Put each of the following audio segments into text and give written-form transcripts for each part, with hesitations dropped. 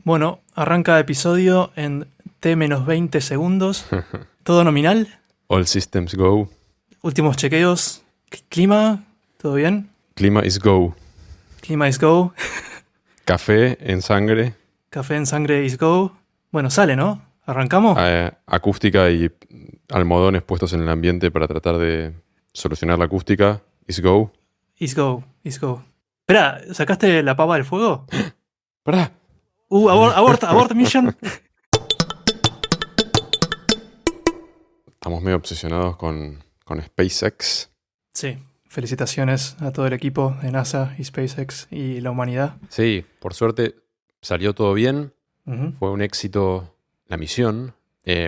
Bueno, arranca episodio en T-20 segundos. Todo nominal. All systems go. Últimos chequeos. Clima, ¿todo bien? Clima is go. Clima is go. Café en sangre. Café en sangre is go. Bueno, sale, ¿no? ¿Arrancamos? Acústica y almohadones puestos en el ambiente para tratar de solucionar la acústica. Is go. Is go, is go. Espera, ¿sacaste la pava del fuego? ¡Pará! Abort mission. Estamos medio obsesionados con SpaceX. Sí, felicitaciones a todo el equipo de NASA y SpaceX y la humanidad. Sí, por suerte salió todo bien. Ujú. Fue un éxito la misión.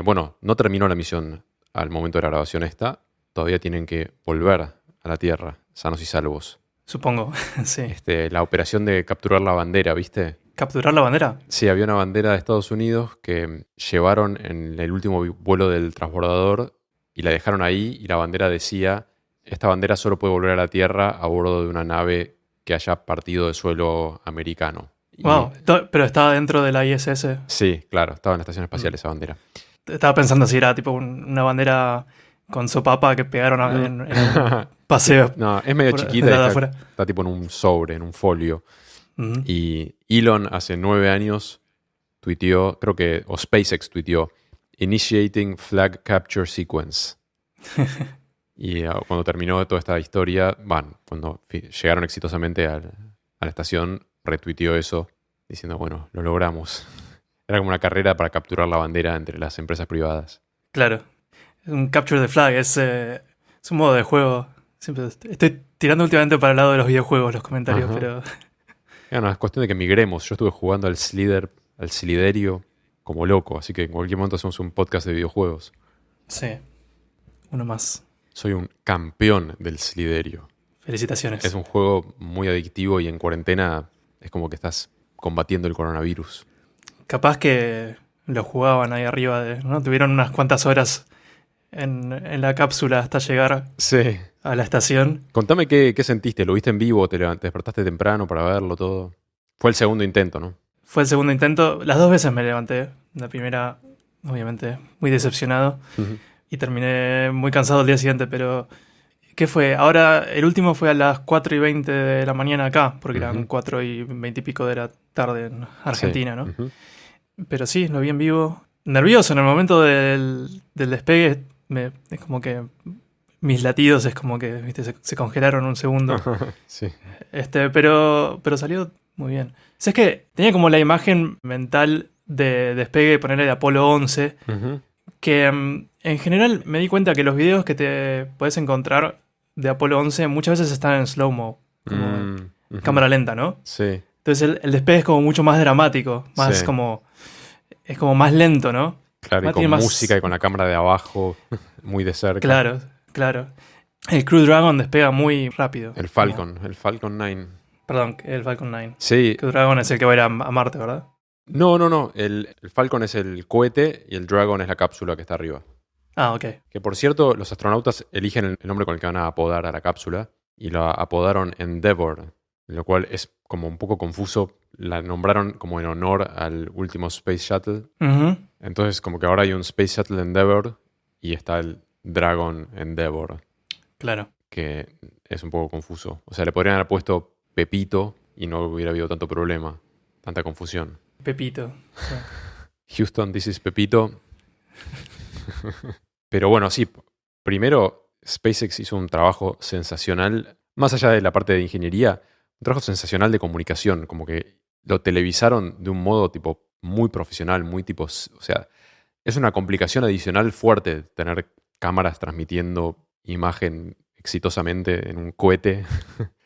Bueno, no terminó la misión al momento de la grabación esta. Todavía tienen que volver a la Tierra, sanos y salvos. Supongo, sí. La operación de capturar la bandera, ¿viste? ¿Capturar la bandera? Sí, había una bandera de Estados Unidos que llevaron en el último vuelo del transbordador y la dejaron ahí y la bandera decía: esta bandera solo puede volver a la Tierra a bordo de una nave que haya partido de suelo americano. Wow, pero estaba dentro de la ISS. Sí, claro, estaba en la estación espacial esa bandera. Estaba pensando si era tipo una bandera con sopapa que pegaron en un paseo. No, es medio Por- chiquita de y afuera. está tipo en un sobre, en un folio. Ujú. Y Elon hace 9 años tuiteó, creo que, o SpaceX tuiteó, Initiating Flag Capture Sequence. Y cuando terminó toda esta historia, cuando llegaron exitosamente a la estación, retuiteó eso, diciendo, bueno, lo logramos. Era como una carrera para capturar la bandera entre las empresas privadas. Claro. Un capture the flag es un modo de juego. Siempre estoy tirando últimamente para el lado de los videojuegos los comentarios, Ajá. pero Bueno, es cuestión de que migremos. Yo estuve jugando al Sliderio como loco, así que en cualquier momento hacemos un podcast de videojuegos. sí. Uno más. Soy un campeón del Sliderio. Felicitaciones. Es un juego muy adictivo y en cuarentena es como que estás combatiendo el coronavirus. Capaz que lo jugaban ahí arriba, ¿no? Tuvieron unas cuantas horas en la cápsula hasta llegar Sí. a la estación. Contame qué sentiste. ¿Lo viste en vivo? ¿Te despertaste temprano para verlo todo? Fue el segundo intento, ¿no? Fue el segundo intento. Las dos veces me levanté. La primera, obviamente, muy decepcionado. Y terminé muy cansado el día siguiente, pero ¿qué fue? Ahora, el último fue a las 4:20 de la mañana acá, porque eran Ujú. 4:20 y pico de la tarde en Argentina, Sí. ¿no? Ujú. Pero sí, lo vi en vivo. Nervioso en el momento del despegue. Es como que mis latidos es como que, ¿viste? Se congelaron un segundo. Sí. Pero salió muy bien. O sea, es que tenía como la imagen mental de despegue, ponerle de Apolo 11, Ujú. que en general me di cuenta que los videos que te puedes encontrar de Apolo 11 muchas veces están en slow-mo, como en Ujú. cámara lenta, ¿no? Sí. Entonces el despegue es como mucho más dramático, más Sí. es como más lento, ¿no? Claro, y Tiene con más- música y con la cámara de abajo, muy de cerca. Claro, claro. El Crew Dragon despega muy rápido. El Falcon 9. Perdón, el Falcon 9. Sí. Crew Dragon es el que va a ir a Marte, ¿verdad? No. El Falcon es el cohete y el Dragon es la cápsula que está arriba. Ah, ok. Que por cierto, los astronautas eligen el nombre con el que van a apodar a la cápsula y lo apodaron Endeavour, lo cual es como un poco confuso. La nombraron como en honor al último Space Shuttle. Ujú. Entonces como que ahora hay un Space Shuttle Endeavour y está el Dragon Endeavour, Claro. que es un poco confuso. O sea, le podrían haber puesto Pepito y no hubiera habido tanto problema, tanta confusión. Pepito. Sí. Houston, this is Pepito. Pero bueno, sí, primero SpaceX hizo un trabajo sensacional, más allá de la parte de ingeniería, un trabajo sensacional de comunicación, como que lo televisaron de un modo tipo muy profesional, muy tipo, o sea, es una complicación adicional fuerte tener cámaras transmitiendo imagen exitosamente en un cohete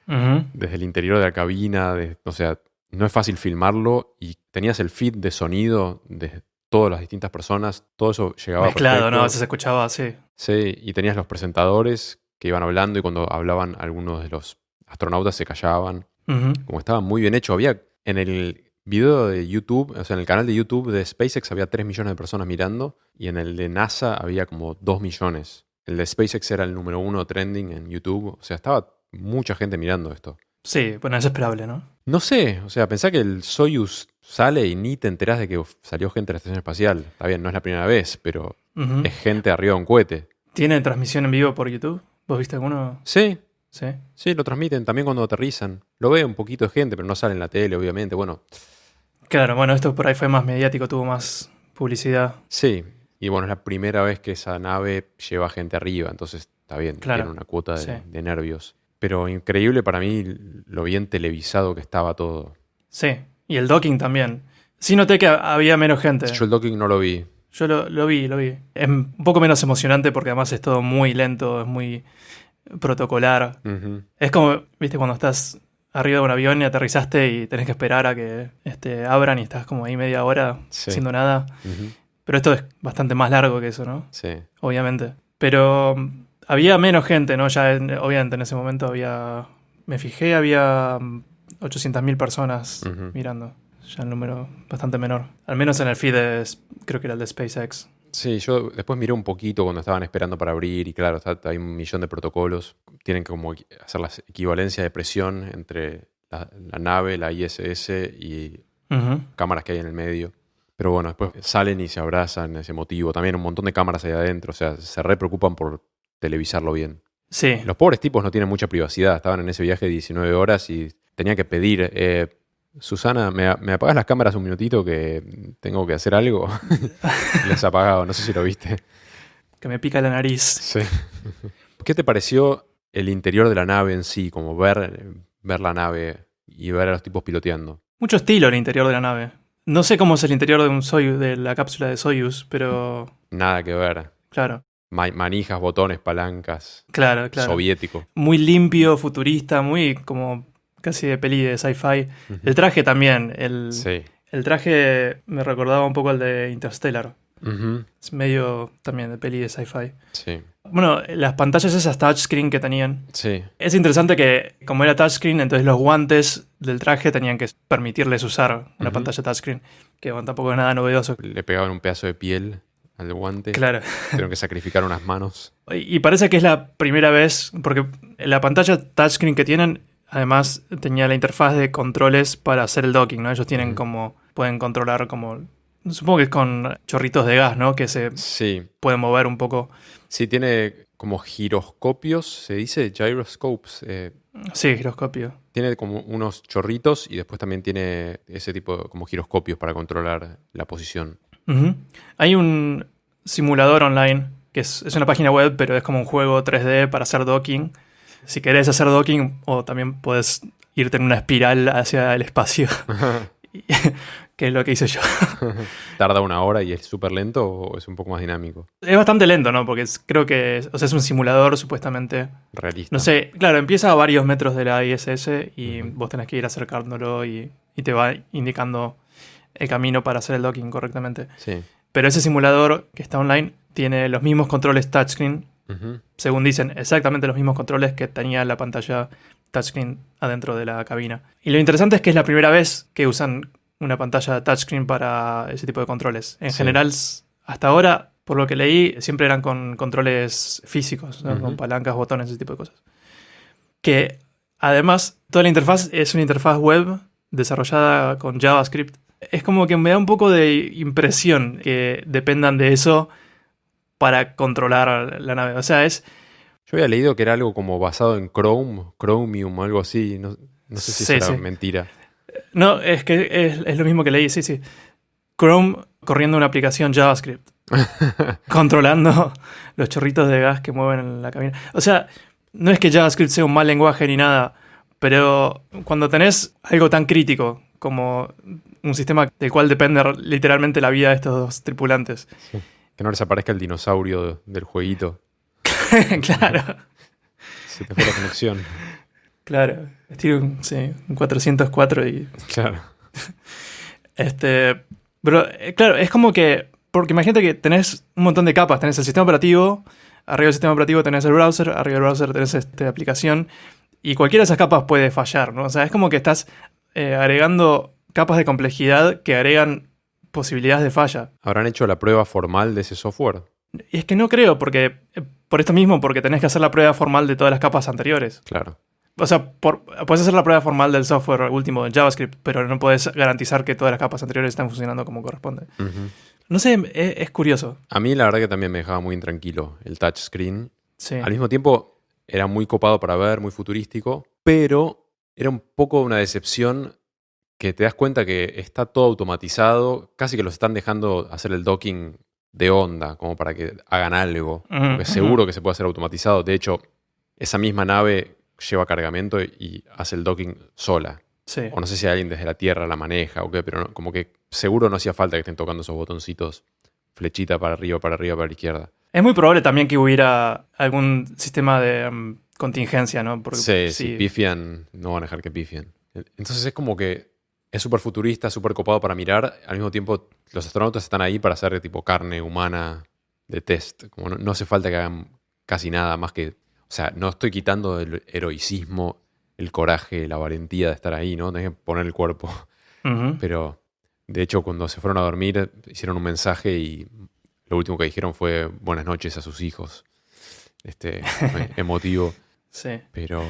Ujú. desde el interior de la cabina, o sea, no es fácil filmarlo y tenías el feed de sonido de todas las distintas personas, todo eso llegaba Mezclado, perfecto. ¿no? A veces se escuchaba así. Sí, y tenías los presentadores que iban hablando y cuando hablaban algunos de los astronautas se callaban. Ujú. Como estaba muy bien hecho. Había en el video de YouTube, o sea, en el canal de YouTube de SpaceX había 3 millones de personas mirando y en el de NASA había como 2 millones. El de SpaceX era el número 1 trending en YouTube. O sea, estaba mucha gente mirando esto. Sí, bueno, es esperable, ¿no? No sé, o sea, pensá que el Soyuz sale y ni te enterás de que salió gente de la estación espacial. Está bien, no es la primera vez, pero Ujú. es gente arriba de un cohete. ¿Tiene transmisión en vivo por YouTube? ¿Vos viste alguno? Sí, Sí. sí, lo transmiten también cuando aterrizan. Lo ve un poquito de gente, pero no sale en la tele, obviamente. Bueno, Claro, bueno, esto por ahí fue más mediático, tuvo más publicidad. sí. Y bueno, es la primera vez que esa nave lleva gente arriba, entonces está bien, tiene Claro, una cuota sí. de nervios. Pero increíble para mí lo bien televisado que estaba todo. Sí, y el docking también. Sí noté que había menos gente. Yo el docking no lo vi. Yo lo vi, lo vi. Es un poco menos emocionante porque además es todo muy lento, es muy protocolar. Ujú. Es como, viste, cuando estás arriba de un avión y aterrizaste y tenés que esperar a que abran y estás como ahí media hora Sí. haciendo nada. Ujú. Pero esto es bastante más largo que eso, ¿no? Sí. Obviamente. Pero había menos gente, ¿no? Ya obviamente en ese momento había... Me fijé, había 800.000 personas Ujú. mirando. Ya el número bastante menor. Al menos en el feed creo que era el de SpaceX. Sí, yo después miré un poquito cuando estaban esperando para abrir y claro, hay un millón de protocolos. Tienen que como hacer la equivalencia de presión entre la nave, la ISS y Ujú. cámaras que hay en el medio. Pero bueno, después salen y se abrazan, es emotivo. También un montón de cámaras ahí adentro, o sea, se re preocupan por televisarlo bien. Sí, Los pobres tipos no tienen mucha privacidad, estaban en ese viaje de 19 horas y tenía que pedir, Susana, ¿me apagas las cámaras un minutito que tengo que hacer algo? Les apagado, no sé si lo viste. que me pica la nariz. Sí. ¿Qué te pareció el interior de la nave en sí? Como ver la nave y ver a los tipos piloteando. Mucho estilo el interior de la nave. No sé cómo es el interior de un Soyuz, de la cápsula de Soyuz, pero Nada que ver. claro, Manijas, botones, palancas. claro. Soviético. Muy limpio, futurista, muy como casi de peli de sci-fi. Ujú. El traje también. Sí. El traje me recordaba un poco al de Interstellar. Ujú. Es medio también de peli de sci-fi. Sí. Bueno, las pantallas esas touchscreen que tenían. Sí. Es interesante que, como era touchscreen, entonces los guantes del traje tenían que permitirles usar una Ujú. pantalla touchscreen. Que bueno, tampoco es nada novedoso. Le pegaban un pedazo de piel al guante. Claro. Tuvieron que sacrificar unas manos. Y parece que es la primera vez, porque la pantalla touchscreen que tienen, además tenía la interfaz de controles para hacer el docking, ¿no? Ellos tienen Ujú. como, pueden controlar como, supongo que es con chorritos de gas, ¿no? Que se Sí. pueden mover un poco. Sí, tiene como giroscopios, se dice gyroscopes. Sí, giroscopio. Tiene como unos chorritos y después también tiene ese tipo de como giroscopios para controlar la posición. Ujú. Hay un simulador online, que es una página web, pero es como un juego 3D para hacer docking. Si querés hacer docking, o también puedes irte en una espiral hacia el espacio, que es lo que hice yo. ¿Tarda una hora y es súper lento o es un poco más dinámico? Es bastante lento, ¿no? Porque creo que o sea, es un simulador supuestamente. Realista. No sé, claro, empieza a varios metros de la ISS y Ujú. vos tenés que ir acercándolo y te va indicando el camino para hacer el docking correctamente. Sí. Pero ese simulador que está online tiene los mismos controles touchscreen, Ujú. según dicen, exactamente los mismos controles que tenía la pantalla touchscreen adentro de la cabina. Y lo interesante es que es la primera vez que usan una pantalla touchscreen para ese tipo de controles. En Sí. general, hasta ahora, por lo que leí, siempre eran con controles físicos, ¿no? Ujú. Con palancas, botones, ese tipo de cosas. Que además, toda la interfaz es una interfaz web desarrollada con JavaScript. Es como que me da un poco de impresión que dependan de eso para controlar la nave. O sea, es... Yo había leído que era algo como basado en Chrome, Chromium o algo así. No, no sé si Sí, será sí. mentira. No, es que es lo mismo que leí, sí. Chrome corriendo una aplicación JavaScript, controlando los chorritos de gas que mueven en la cabina. O sea, no es que JavaScript sea un mal lenguaje ni nada, pero cuando tenés algo tan crítico como un sistema del cual depende literalmente la vida de estos dos tripulantes. Que no les aparezca el dinosaurio del jueguito. Claro, Se te fue la conexión. claro. Estilo un 404 y... Claro. Pero, claro, es como que... Porque imagínate que tenés un montón de capas. Tenés el sistema operativo, arriba del sistema operativo tenés el browser, arriba del browser tenés aplicación, y cualquiera de esas capas puede fallar, ¿no? O sea, es como que estás agregando capas de complejidad que agregan posibilidades de falla. ¿Habrán hecho la prueba formal de ese software? Y es que no creo, porque por esto mismo, porque tenés que hacer la prueba formal de todas las capas anteriores. Claro. O sea, puedes hacer la prueba formal del software último en JavaScript, pero no puedes garantizar que todas las capas anteriores están funcionando como corresponde. Ujú. No sé, es curioso. A mí la verdad que también me dejaba muy intranquilo el touchscreen. Sí. Al mismo tiempo era muy copado para ver, muy futurístico, pero era un poco una decepción que te das cuenta que está todo automatizado, casi que los están dejando hacer el docking de onda, como para que hagan algo. Porque seguro que se puede hacer automatizado. De hecho, esa misma nave lleva cargamento y hace el docking sola. Sí. O no sé si alguien desde la Tierra la maneja o qué, pero como que seguro no hacía falta que estén tocando esos botoncitos, flechita para arriba, para arriba, para la izquierda. Es muy probable también que hubiera algún sistema de contingencia, ¿no? Porque Sí, si pifian, no van a dejar que pifien. Entonces es como que es súper futurista, súper copado para mirar. Al mismo tiempo, los astronautas están ahí para hacer tipo carne humana de test. Como no hace falta que hagan casi nada más que... O sea, no estoy quitando el heroicismo, el coraje, la valentía de estar ahí, ¿no? Tenés que poner el cuerpo. Pero, de hecho, cuando se fueron a dormir, hicieron un mensaje y lo último que dijeron fue buenas noches a sus hijos. Emotivo. Sí. Pero...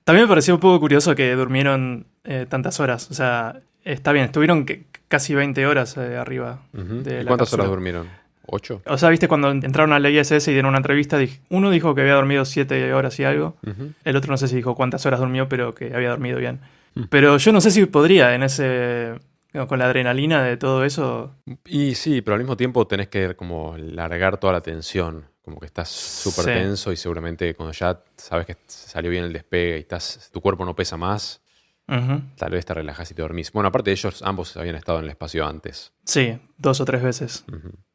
También me pareció un poco curioso que durmieron tantas horas. O sea, está bien, estuvieron casi 20 horas arriba de ¿Y la cuántas cápsula. horas durmieron? ¿8? O sea, viste, cuando entraron a la ISS y dieron una entrevista, uno dijo que había dormido 7 horas y algo. El otro no sé si dijo cuántas horas durmió, pero que había dormido bien. Pero yo no sé si podría en ese... con la adrenalina de todo eso. Y sí, pero al mismo tiempo tenés que como largar toda la tensión. Como que estás súper tenso y seguramente cuando ya sabes que salió bien el despegue y tu cuerpo no pesa más, tal vez te relajas y te dormís. Bueno, aparte ellos ambos habían estado en el espacio antes. Sí, 2 o 3 veces.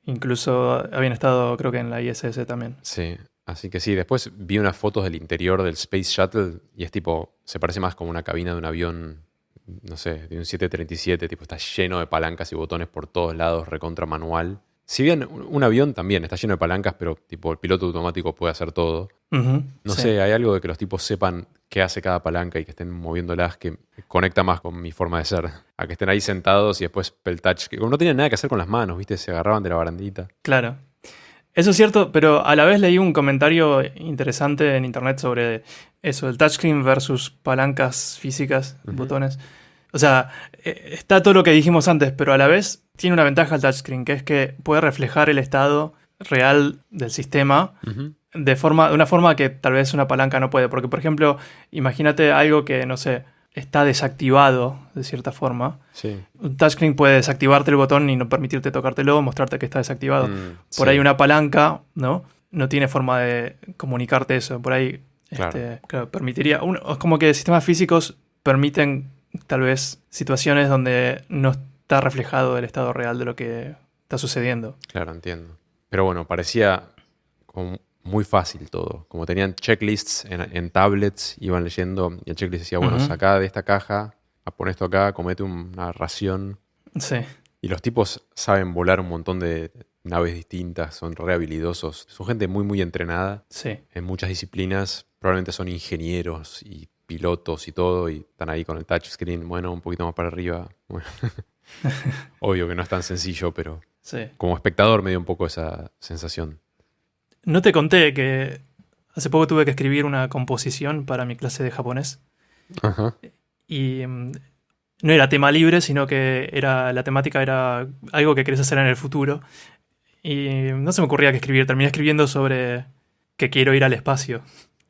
Incluso habían estado, creo que en la ISS también. Sí, así que sí. Después vi unas fotos del interior del Space Shuttle y es tipo, se parece más como una cabina de un avión, no sé, de un 737, tipo está lleno de palancas y botones por todos lados, recontra manual. Si bien un avión también está lleno de palancas, pero tipo el piloto automático puede hacer todo. No sé, hay algo de que los tipos sepan qué hace cada palanca y que estén moviéndolas que conecta más con mi forma de ser. A que estén ahí sentados y después el touch, que como no tenían nada que hacer con las manos, ¿viste? Se agarraban de la barandita. Claro. Eso es cierto, pero a la vez leí un comentario interesante en internet sobre eso, el touchscreen versus palancas físicas, botones. O sea, está todo lo que dijimos antes, pero a la vez tiene una ventaja el touchscreen, que es que puede reflejar el estado real del sistema de una forma que tal vez una palanca no puede. Porque, por ejemplo, imagínate algo que, no sé, está desactivado de cierta forma. Sí. Un touchscreen puede desactivarte el botón y no permitirte tocártelo, mostrarte que está desactivado. Por ahí una palanca, ¿no? No tiene forma de comunicarte eso. Por ahí claro, permitiría... es como que sistemas físicos permiten tal vez situaciones donde no está reflejado el estado real de lo que está sucediendo. Claro, entiendo. Pero bueno, parecía como muy fácil todo. Como tenían checklists en tablets, iban leyendo y el checklist decía, bueno, sacá de esta caja, pon esto acá, comete una ración. Sí. Y los tipos saben volar un montón de naves distintas, son re habilidosos. Son gente muy, muy entrenada en muchas disciplinas. Probablemente son ingenieros y pilotos y todo, y están ahí con el touchscreen, bueno, un poquito más para arriba. Bueno. Obvio que no es tan sencillo, pero como espectador me dio un poco esa sensación. No te conté que hace poco tuve que escribir una composición para mi clase de japonés. Y no era tema libre, sino que la temática era algo que querés hacer en el futuro. Y no se me ocurría qué escribir. Terminé escribiendo sobre que quiero ir al espacio.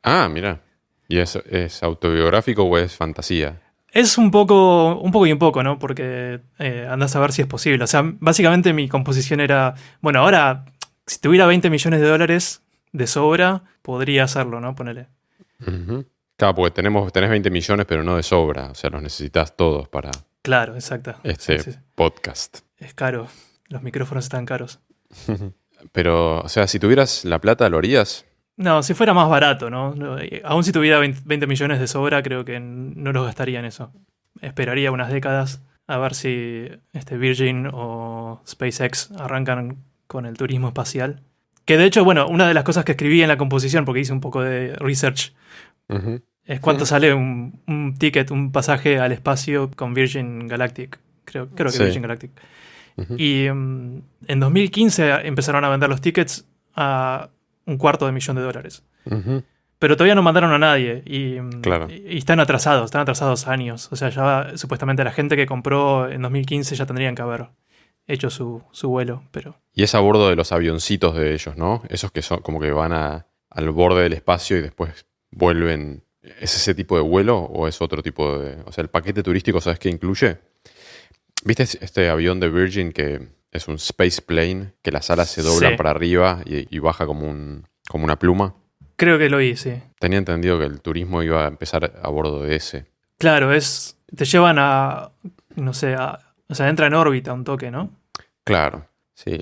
Ah, mira. ¿Y es autobiográfico o es fantasía? Es un poco y un poco, ¿no? Porque andás a ver si es posible. O sea, básicamente mi composición era, bueno, ahora, si tuviera 20 millones de dólares de sobra, podría hacerlo, ¿no? Ponele. Claro, porque tenés 20 millones, pero no de sobra. O sea, los necesitas todos para... Claro, exacto. Podcast. Es caro. Los micrófonos están caros. Pero, o sea, si tuvieras la plata, ¿lo harías? No, si fuera más barato, ¿no? Aún si tuviera 20 millones de sobra, creo que no los gastaría en eso. Esperaría unas décadas a ver si Virgin o SpaceX arrancan con el turismo espacial. Que de hecho, bueno, una de las cosas que escribí en la composición, porque hice un poco de research, es cuánto sale un ticket, un pasaje al espacio con Virgin Galactic. Creo que Virgin Galactic. Y en 2015 empezaron a vender los tickets a $250,000. Pero todavía no mandaron a nadie y, Claro. y están atrasados años. O sea, ya supuestamente la gente que compró en 2015 ya tendrían que haber hecho su vuelo, pero... Y es a bordo de los avioncitos de ellos, ¿no? Esos que son como que van al borde del espacio y después vuelven. ¿Es ese tipo de vuelo o es otro tipo de...? O sea, el paquete turístico, ¿sabes qué incluye? ¿Viste este avión de Virgin que es un space plane, que las alas se doblan Sí. para arriba y baja como una pluma? Creo que lo vi, sí. Tenía entendido que el turismo iba a empezar a bordo de ese. Claro, te llevan a, no sé, o sea, entra en órbita un toque, ¿no? Claro, sí.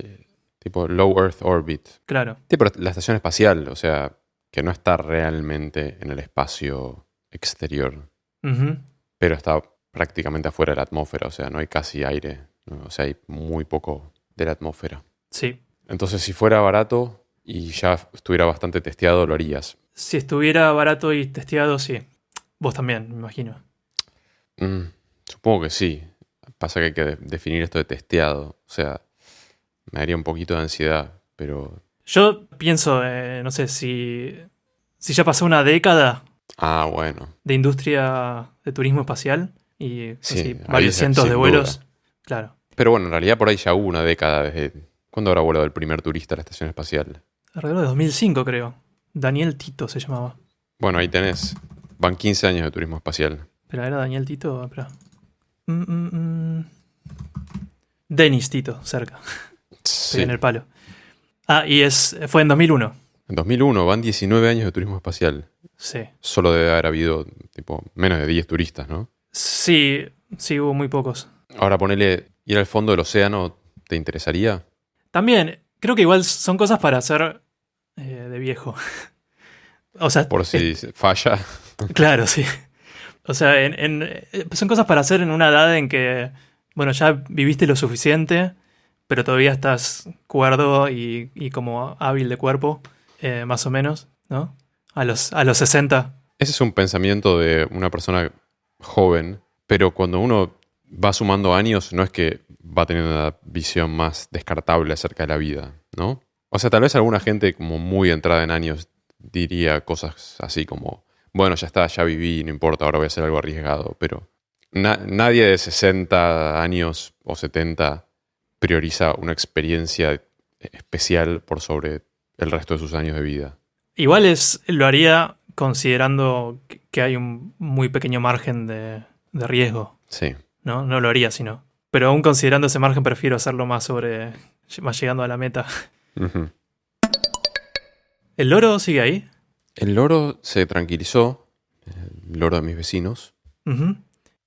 Tipo Low Earth Orbit. Claro. Tipo la estación espacial, o sea, que no está realmente en el espacio exterior, Ujú. pero está prácticamente afuera de la atmósfera, o sea, no hay casi aire, ¿no? O sea, hay muy poco de la atmósfera. Sí. Entonces, si fuera barato y ya estuviera bastante testeado, lo harías. Si estuviera barato y testeado, sí. Vos también, me imagino. Supongo que sí. Pasa que hay que definir esto de testeado. O sea, me daría un poquito de ansiedad, pero... Yo pienso, no sé, si ya pasó una década Ah, bueno. de industria de turismo espacial y Sí, así, ahí varios sin cientos de vuelos. duda. Claro. Pero bueno, en realidad por ahí ya hubo una década desde... ¿Cuándo habrá volado el primer turista a la estación espacial? Alrededor de 2005, creo. Daniel Tito se llamaba. Bueno, ahí tenés. Van 15 años de turismo espacial. Pero era Daniel Tito. Espera. Denis Tito, cerca. Sí. Pegué en el palo. Ah, y fue en 2001. En 2001 van 19 años de turismo espacial. Sí. Solo debe haber habido tipo menos de 10 turistas, ¿no? Sí, sí, hubo muy pocos. Ahora ponele ir al fondo del océano, ¿te interesaría? También, creo que igual son cosas para hacer de viejo. O sea, Por si falla. claro, sí. O sea, son cosas para hacer en una edad en que, bueno, ya viviste lo suficiente, pero todavía estás cuerdo y como hábil de cuerpo, más o menos, ¿no? A los 60. Ese es un pensamiento de una persona joven, pero cuando uno va sumando años, no es que va teniendo una visión más descartable acerca de la vida, ¿no? O sea, tal vez alguna gente como muy entrada en años diría cosas así como, bueno, ya está, ya viví, no importa, ahora voy a hacer algo arriesgado, pero nadie de 60 años o 70 prioriza una experiencia especial por sobre el resto de sus años de vida. Igual lo haría considerando que hay un muy pequeño margen de riesgo, Sí. ¿no? No lo haría, sino. Pero aún considerando ese margen, prefiero hacerlo más llegando a la meta. Ujú. ¿El loro sigue ahí? El loro se tranquilizó, el loro de mis vecinos. Ujú.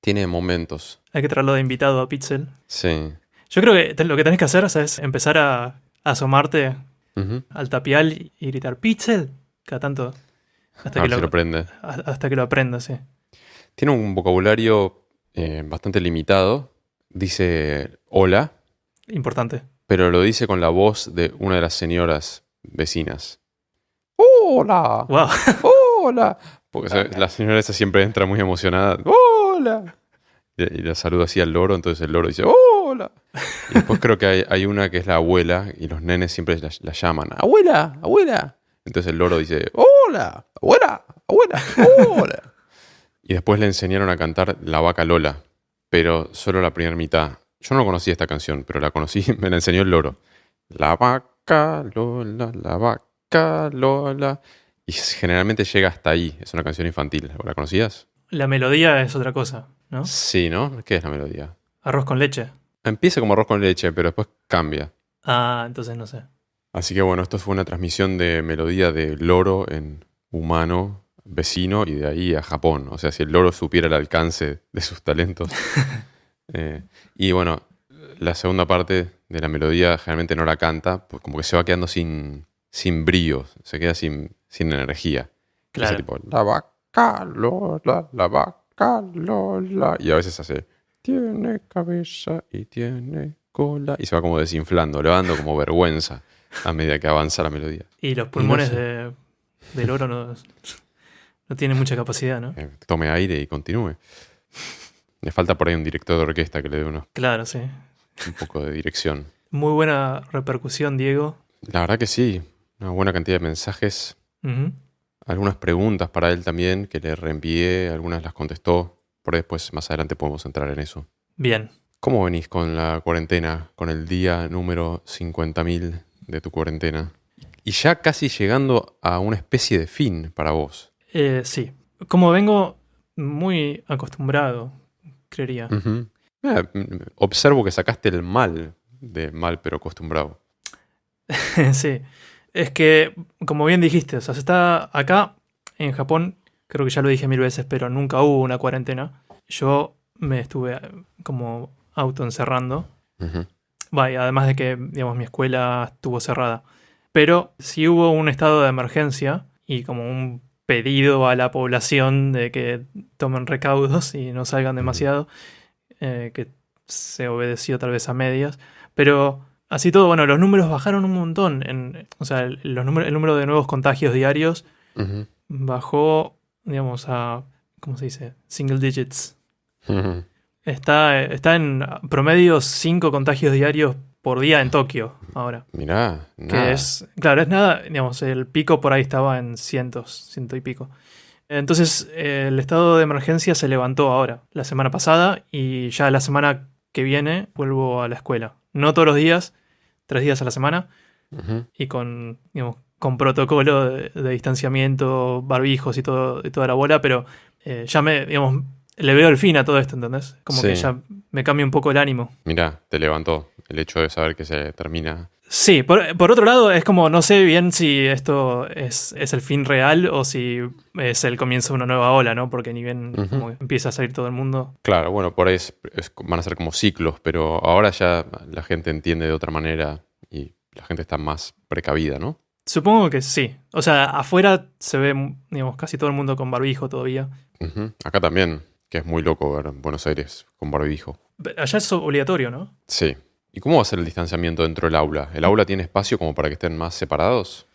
Tiene momentos. Hay que traerlo de invitado a Pixel. Sí. Yo creo que lo que tenés que hacer, es empezar a asomarte Ujú. al tapial y gritar Pixel cada tanto A ver si lo prende. hasta que lo aprendas, sí. Tiene un vocabulario bastante limitado. Dice hola, Importante. pero lo dice con la voz de una de las señoras vecinas. ¡Hola! Wow. ¡Hola! Porque la señora esa siempre entra muy emocionada. ¡Hola! Y la saluda así al loro, entonces el loro dice ¡Hola! Y después creo que hay una que es la abuela y los nenes siempre la llaman ¡Abuela! ¡Abuela! Entonces el loro dice ¡Hola! ¡Abuela! ¡Abuela! ¡Hola! Y después le enseñaron a cantar La Vaca Lola, pero solo la primera mitad. Yo no conocía esta canción, pero la conocí, me la enseñó el loro. La vaca Lola, la vaca Lola. Y generalmente llega hasta ahí, es una canción infantil. ¿La conocías? La melodía es otra cosa, ¿no? Sí, ¿no? ¿Qué es la melodía? Arroz con leche. Empieza como arroz con leche, pero después cambia. Ah, entonces no sé. Así que bueno, esto fue una transmisión de melodía de loro en humano vecino y de ahí a Japón. O sea, si el loro supiera el alcance de sus talentos. Y bueno, la segunda parte de la melodía generalmente no la canta, pues como que se va quedando sin brío, se queda sin energía. Claro. Ese tipo, la vaca Lola, la vaca Lola. Y a veces hace, tiene cabeza y tiene cola. Y se va como desinflando, le va dando como vergüenza a medida que avanza la melodía. Y los pulmones Y no del oro no tienen mucha capacidad, ¿no? Tome aire y continúe. Le falta por ahí un director de orquesta que le dé un Claro, sí. poco de dirección. Muy buena repercusión, Diego. La verdad que sí, una buena cantidad de mensajes. Ujú. algunas preguntas para él también que le reenvié, algunas las contestó, por ahí después más adelante podemos entrar en eso. Bien. ¿Cómo venís con la cuarentena, con el día número 50.000 de tu cuarentena? Y ya casi llegando a una especie de fin para vos. Sí. Como vengo muy acostumbrado, creería. Ujú. Observo que sacaste el mal de mal pero acostumbrado. Sí. Es que, como bien dijiste, o sea, se está acá en Japón, creo que ya lo dije 1000 veces, pero nunca hubo una cuarentena. Yo me estuve como autoencerrando. Ujú. Vaya, además de que, digamos, mi escuela estuvo cerrada. Pero sí hubo un estado de emergencia y como un pedido a la población de que tomen recaudos y no salgan demasiado, que se obedeció tal vez a medias. Pero así todo, bueno, los números bajaron un montón. O sea, el número de nuevos contagios diarios Ujú. bajó, digamos, a, ¿cómo se dice? Single digits. Ujú. Está en promedio 5 contagios diarios por día en Tokio ahora. Mirá, Que nada. es, claro, es nada, digamos, el pico por ahí estaba en ciento y pico. Entonces, el estado de emergencia se levantó ahora, la semana pasada, y ya la semana que viene vuelvo a la escuela. No todos los días, 3 días a la semana, Ujú. y con, digamos, con protocolo de distanciamiento, barbijos y todo, y toda la bola, pero ya digamos, le veo el fin a todo esto, ¿entendés? Como que Sí, ya me cambia un poco el ánimo. mirá, te levantó el hecho de saber que se termina. Sí, por otro lado, es como no sé bien si esto es el fin real o si es el comienzo de una nueva ola, ¿no? Porque ni bien Ujú. como empieza a salir todo el mundo. Claro, bueno, por ahí van a ser como ciclos, pero ahora ya la gente entiende de otra manera y la gente está más precavida, ¿no? Supongo que sí. O sea, afuera se ve, digamos, casi todo el mundo con barbijo todavía. Ujú. Acá también, que es muy loco ver Buenos Aires con barbijo. Allá es obligatorio, ¿no? Sí. ¿Y cómo va a ser el distanciamiento dentro del aula? ¿El aula tiene espacio como para que estén más separados?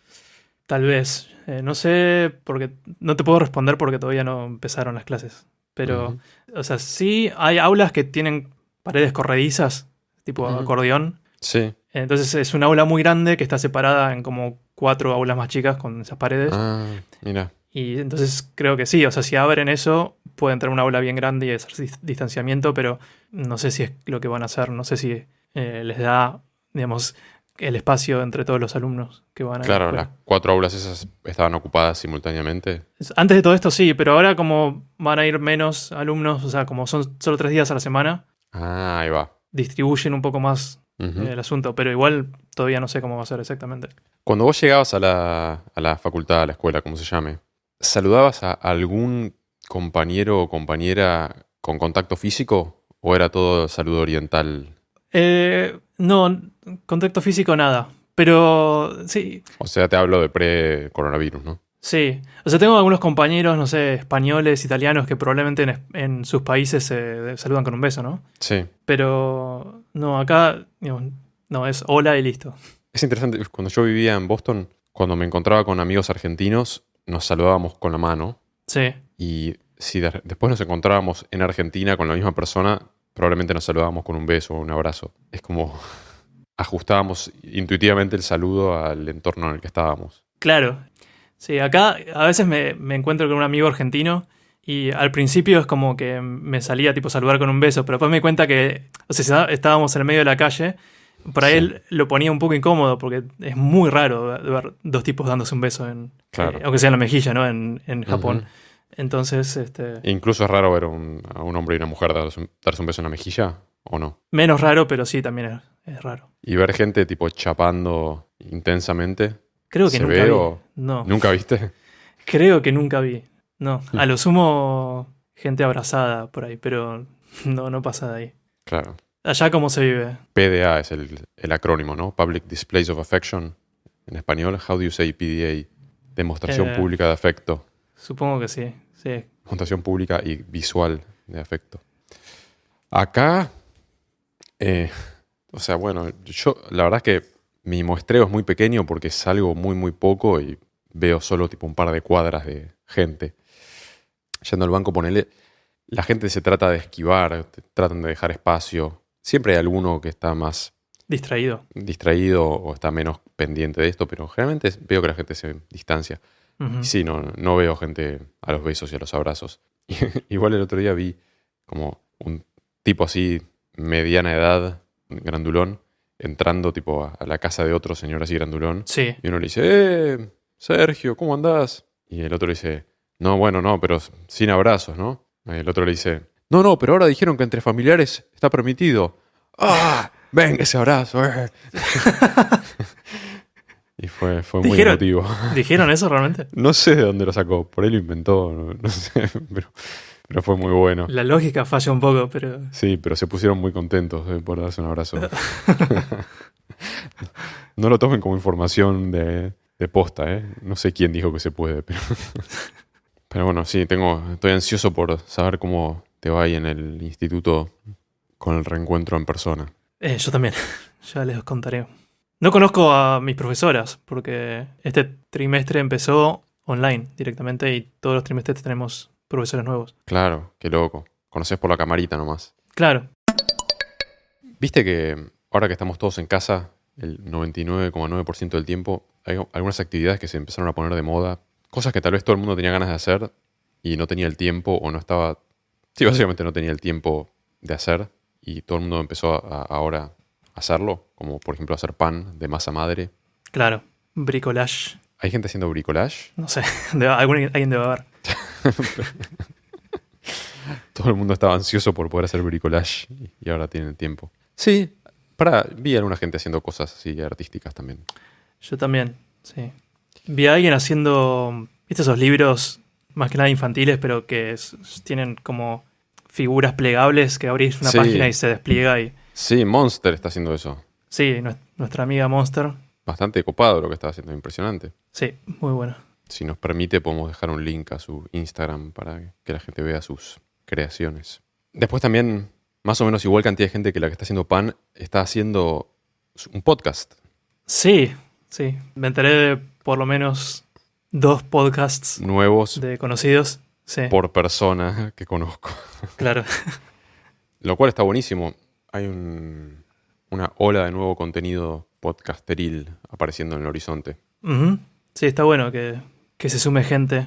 Tal vez. No sé, porque no te puedo responder porque todavía no empezaron las clases. Pero, Ujú. o sea, sí hay aulas que tienen paredes corredizas, tipo Ujú. acordeón. Sí. Entonces es una aula muy grande que está separada en como 4 aulas más chicas con esas paredes. Ah, mira. Y entonces creo que sí, o sea, si abren eso, puede entrar una aula bien grande y hacer distanciamiento, pero no sé si es lo que van a hacer, no sé si les da, digamos, el espacio entre todos los alumnos que van a la Claro, las escuela. 4 aulas esas estaban ocupadas simultáneamente. Antes de todo esto sí, pero ahora como van a ir menos alumnos, o sea, como son solo 3 días a la semana, Ah, ahí va. distribuyen un poco más Ujú. el asunto, pero igual todavía no sé cómo va a ser exactamente. Cuando vos llegabas a la facultad, a la escuela, como se llame, ¿saludabas a algún compañero o compañera con contacto físico? ¿O era todo saludo oriental? No, contacto físico nada, pero sí, O sea, te hablo de pre-coronavirus, ¿no? sí. O sea, tengo algunos compañeros, no sé, españoles, italianos, que probablemente en sus países se saludan con un beso, ¿no? Sí. Pero no, acá, digamos, no, es hola y listo. Es interesante, cuando yo vivía en Boston, cuando me encontraba con amigos argentinos, nos saludábamos con la mano. Sí, Y si después nos encontrábamos en Argentina con la misma persona, probablemente nos saludábamos con un beso o un abrazo. Es como ajustábamos intuitivamente el saludo al entorno en el que estábamos. claro. Sí, acá a veces me encuentro con un amigo argentino y al principio es como que me salía tipo saludar con un beso, pero después me di cuenta que, o sea, si estábamos en el medio de la calle, por ahí Sí, él lo ponía un poco incómodo porque es muy raro ver dos tipos dándose un beso claro. aunque sea en la mejilla, ¿no? En Japón. Ujú. Entonces, Incluso es raro ver a un hombre y una mujer darse un beso en la mejilla, ¿o no? menos raro, pero sí, también es raro. Y ver gente tipo chapando intensamente, Creo que ¿se nunca ve vi. o No, nunca viste? creo que nunca vi. No, a lo sumo gente abrazada por ahí, pero no, no pasa de ahí. Claro. Allá cómo se vive. PDA es el acrónimo, ¿no? Public Displays of Affection. En español, how do you say PDA? Demostración Eh, pública de afecto. Supongo que sí, sí. Demostración pública y visual de afecto. Acá, eh, o sea, bueno, yo la verdad es que mi muestreo es muy pequeño porque salgo muy, muy poco y veo solo tipo un par de cuadras de gente. Yendo al banco, ponele, la gente se trata de esquivar, tratan de dejar espacio. Siempre hay alguno que está más Distraído. distraído o está menos pendiente de esto, pero generalmente veo que la gente se distancia. Ujú. Y sí, no veo gente a los besos y a los abrazos. Igual el otro día vi como un tipo así, mediana edad, grandulón, entrando tipo a la casa de otro señor así grandulón. Sí. Y uno le dice, Sergio, ¿cómo andás? Y el otro le dice, no, bueno, no, pero sin abrazos, ¿no? Y el otro le dice, no, pero ahora dijeron que entre familiares está permitido. ¡Ah! ¡Venga ese abrazo! Y fue muy ¿Dijeron, emotivo. ¿Dijeron eso realmente? No sé de dónde lo sacó, por ahí lo inventó, no sé, pero fue muy bueno. La lógica falla un poco, pero... Sí, pero se pusieron muy contentos por darse un abrazo. No lo tomen como información de posta, ¿eh? No sé quién dijo que se puede, pero bueno, sí, estoy ansioso por saber cómo te va ahí en el instituto con el reencuentro en persona. Yo también, ya les contaré. No conozco a mis profesoras, porque este trimestre empezó online directamente y todos los trimestres tenemos profesores nuevos. Claro, qué loco. Conoces por la camarita nomás. Claro, Viste que ahora que estamos todos en casa, el 99,9% del tiempo, hay algunas actividades que se empezaron a poner de moda, cosas que tal vez todo el mundo tenía ganas de hacer y no tenía el tiempo o no estaba... Sí, básicamente no tenía el tiempo de hacer y todo el mundo empezó ahora a hacerlo, como por ejemplo hacer pan de masa madre. claro. Bricolage. Hay gente haciendo bricolage. No sé, alguien debe haber. Todo el mundo estaba ansioso por poder hacer bricolage y ahora tienen el tiempo. Sí, vi a alguna gente haciendo cosas así artísticas también. Yo también, sí. Vi a alguien haciendo, ¿viste esos libros más que nada infantiles, pero que tienen como figuras plegables que abrís una Sí. página y se despliega y... Sí, Monster está haciendo eso. Sí, nuestra amiga Monster. Bastante copado lo que está haciendo, impresionante. Sí, muy bueno. Si nos permite, podemos dejar un link a su Instagram para que la gente vea sus creaciones. Después también, más o menos igual cantidad de gente que la que está haciendo pan, está haciendo un podcast. Sí, sí. Me enteré de por lo menos 2 podcasts Nuevos de conocidos. Sí, por persona que conozco. claro. Lo cual está buenísimo. Hay una ola de nuevo contenido podcasteril apareciendo en el horizonte. Ujú. Sí, está bueno que se sume gente.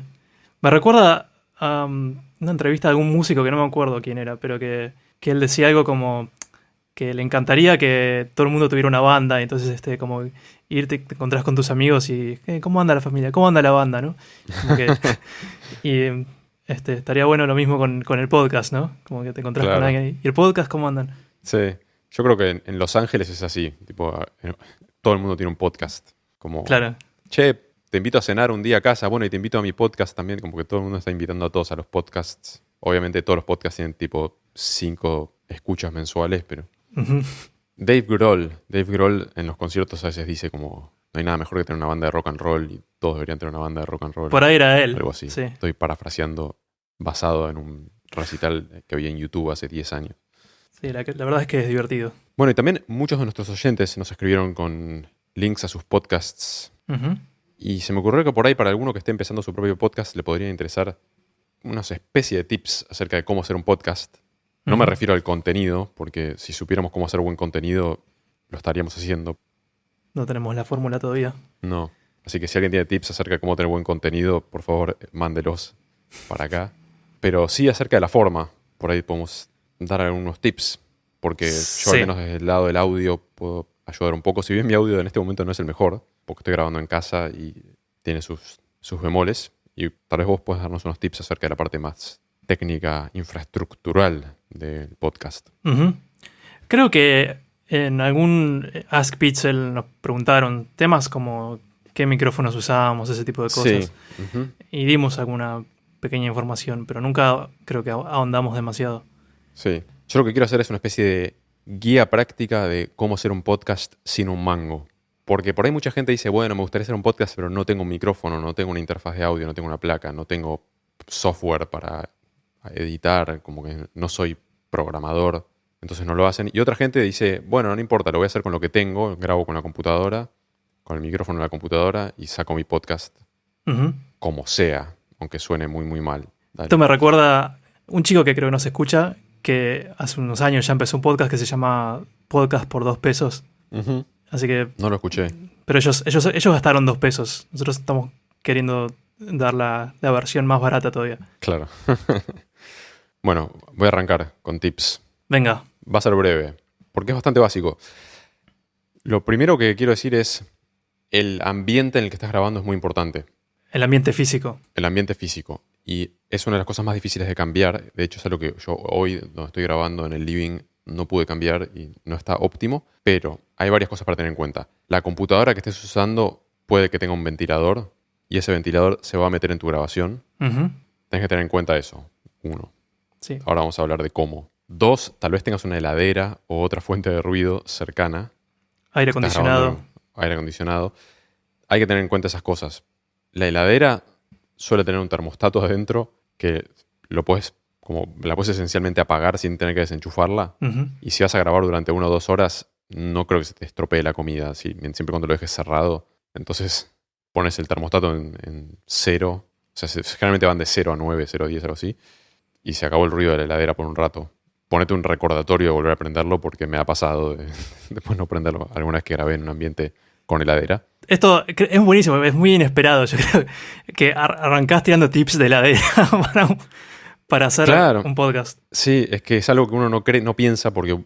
Me recuerda a una entrevista de algún músico que no me acuerdo quién era, pero que él decía algo como que le encantaría que todo el mundo tuviera una banda, y entonces como irte, te encontrás con tus amigos y ¿cómo anda la familia? ¿Cómo anda la banda? ¿No? Como que, y estaría bueno lo mismo con el podcast, ¿no? Como que te encontrás Claro. con alguien y el podcast, ¿cómo andan? Sí, yo creo que en Los Ángeles es así. Tipo, todo el mundo tiene un podcast. Como, Claro, che, te invito a cenar un día a casa, bueno, y te invito a mi podcast también, como que todo el mundo está invitando a todos a los podcasts. Obviamente todos los podcasts tienen tipo 5 escuchas mensuales, pero... ujú, Dave Grohl en los conciertos a veces dice como, no hay nada mejor que tener una banda de rock and roll y todos deberían tener una banda de rock and roll. por ahí era él. Algo así. Sí. Estoy parafraseando basado en un recital que había en YouTube hace 10 años. Sí, la verdad es que es divertido. Bueno, y también muchos de nuestros oyentes nos escribieron con links a sus podcasts. Ujú. Y se me ocurrió que por ahí para alguno que esté empezando su propio podcast le podría interesar unas especie de tips acerca de cómo hacer un podcast. No me Ujú. refiero al contenido, porque si supiéramos cómo hacer buen contenido, lo estaríamos haciendo. No tenemos la fórmula todavía. No. Así que si alguien tiene tips acerca de cómo tener buen contenido, por favor, mándelos para acá. Pero sí acerca de la forma, por ahí podemos dar algunos tips. Porque yo Sí. al menos desde el lado del audio puedo ayudar un poco. Si bien mi audio en este momento no es el mejor, porque estoy grabando en casa y tiene sus bemoles. Y tal vez vos puedas darnos unos tips acerca de la parte más técnica, infraestructural del podcast. Ujú. Creo que en algún Ask Pixel nos preguntaron temas como qué micrófonos usábamos, ese tipo de cosas. Sí. Ujú. Y dimos alguna pequeña información, pero nunca creo que ahondamos demasiado. Sí. Yo lo que quiero hacer es una especie de guía práctica de cómo hacer un podcast sin un mango. Porque por ahí mucha gente dice, bueno, me gustaría hacer un podcast, pero no tengo un micrófono, no tengo una interfaz de audio, no tengo una placa, no tengo software para editar, como que no soy programador, entonces no lo hacen. Y otra gente dice, bueno, no importa, lo voy a hacer con lo que tengo, grabo con la computadora, con el micrófono de la computadora y saco mi podcast Ujú. como sea, aunque suene muy, muy mal. Dale. Esto me recuerda un chico que creo que nos escucha, que hace unos años ya empezó un podcast que se llama Podcast por 2 pesos. Ujú. Así que, No lo escuché. pero ellos gastaron 2 pesos. Nosotros estamos queriendo dar la versión más barata todavía. Claro. Bueno, voy a arrancar con tips. Venga. Va a ser breve, porque es bastante básico. Lo primero que quiero decir es, el ambiente en el que estás grabando es muy importante. El ambiente físico. El ambiente físico. Y es una de las cosas más difíciles de cambiar. De hecho, es algo que yo hoy, donde estoy grabando en el living, no pude cambiar y no está óptimo. Pero hay varias cosas para tener en cuenta. La computadora que estés usando puede que tenga un ventilador y ese ventilador se va a meter en tu grabación. Ujú. Tienes que tener en cuenta eso. 1. Sí. Ahora vamos a hablar de cómo. 2, tal vez tengas una heladera o otra fuente de ruido cercana. Aire Estás acondicionado. grabando en aire acondicionado. Hay que tener en cuenta esas cosas. La heladera suele tener un termostato adentro que la puedes esencialmente apagar sin tener que desenchufarla. Ujú. Y si vas a grabar durante 1 o 2 horas, no creo que se te estropee la comida, siempre cuando lo dejes cerrado. Entonces pones el termostato en 0. O sea, generalmente van de 0 a 9, 0 a 10, algo así. Y se acabó el ruido de la heladera por un rato. Ponete un recordatorio de volver a prenderlo porque me ha pasado de después no prenderlo alguna vez que grabé en un ambiente con heladera. Esto es buenísimo, es muy inesperado. Yo creo que arrancás tirando tips de heladera para hacer Claro. un podcast. Sí, es que es algo que uno no cree, no piensa, porque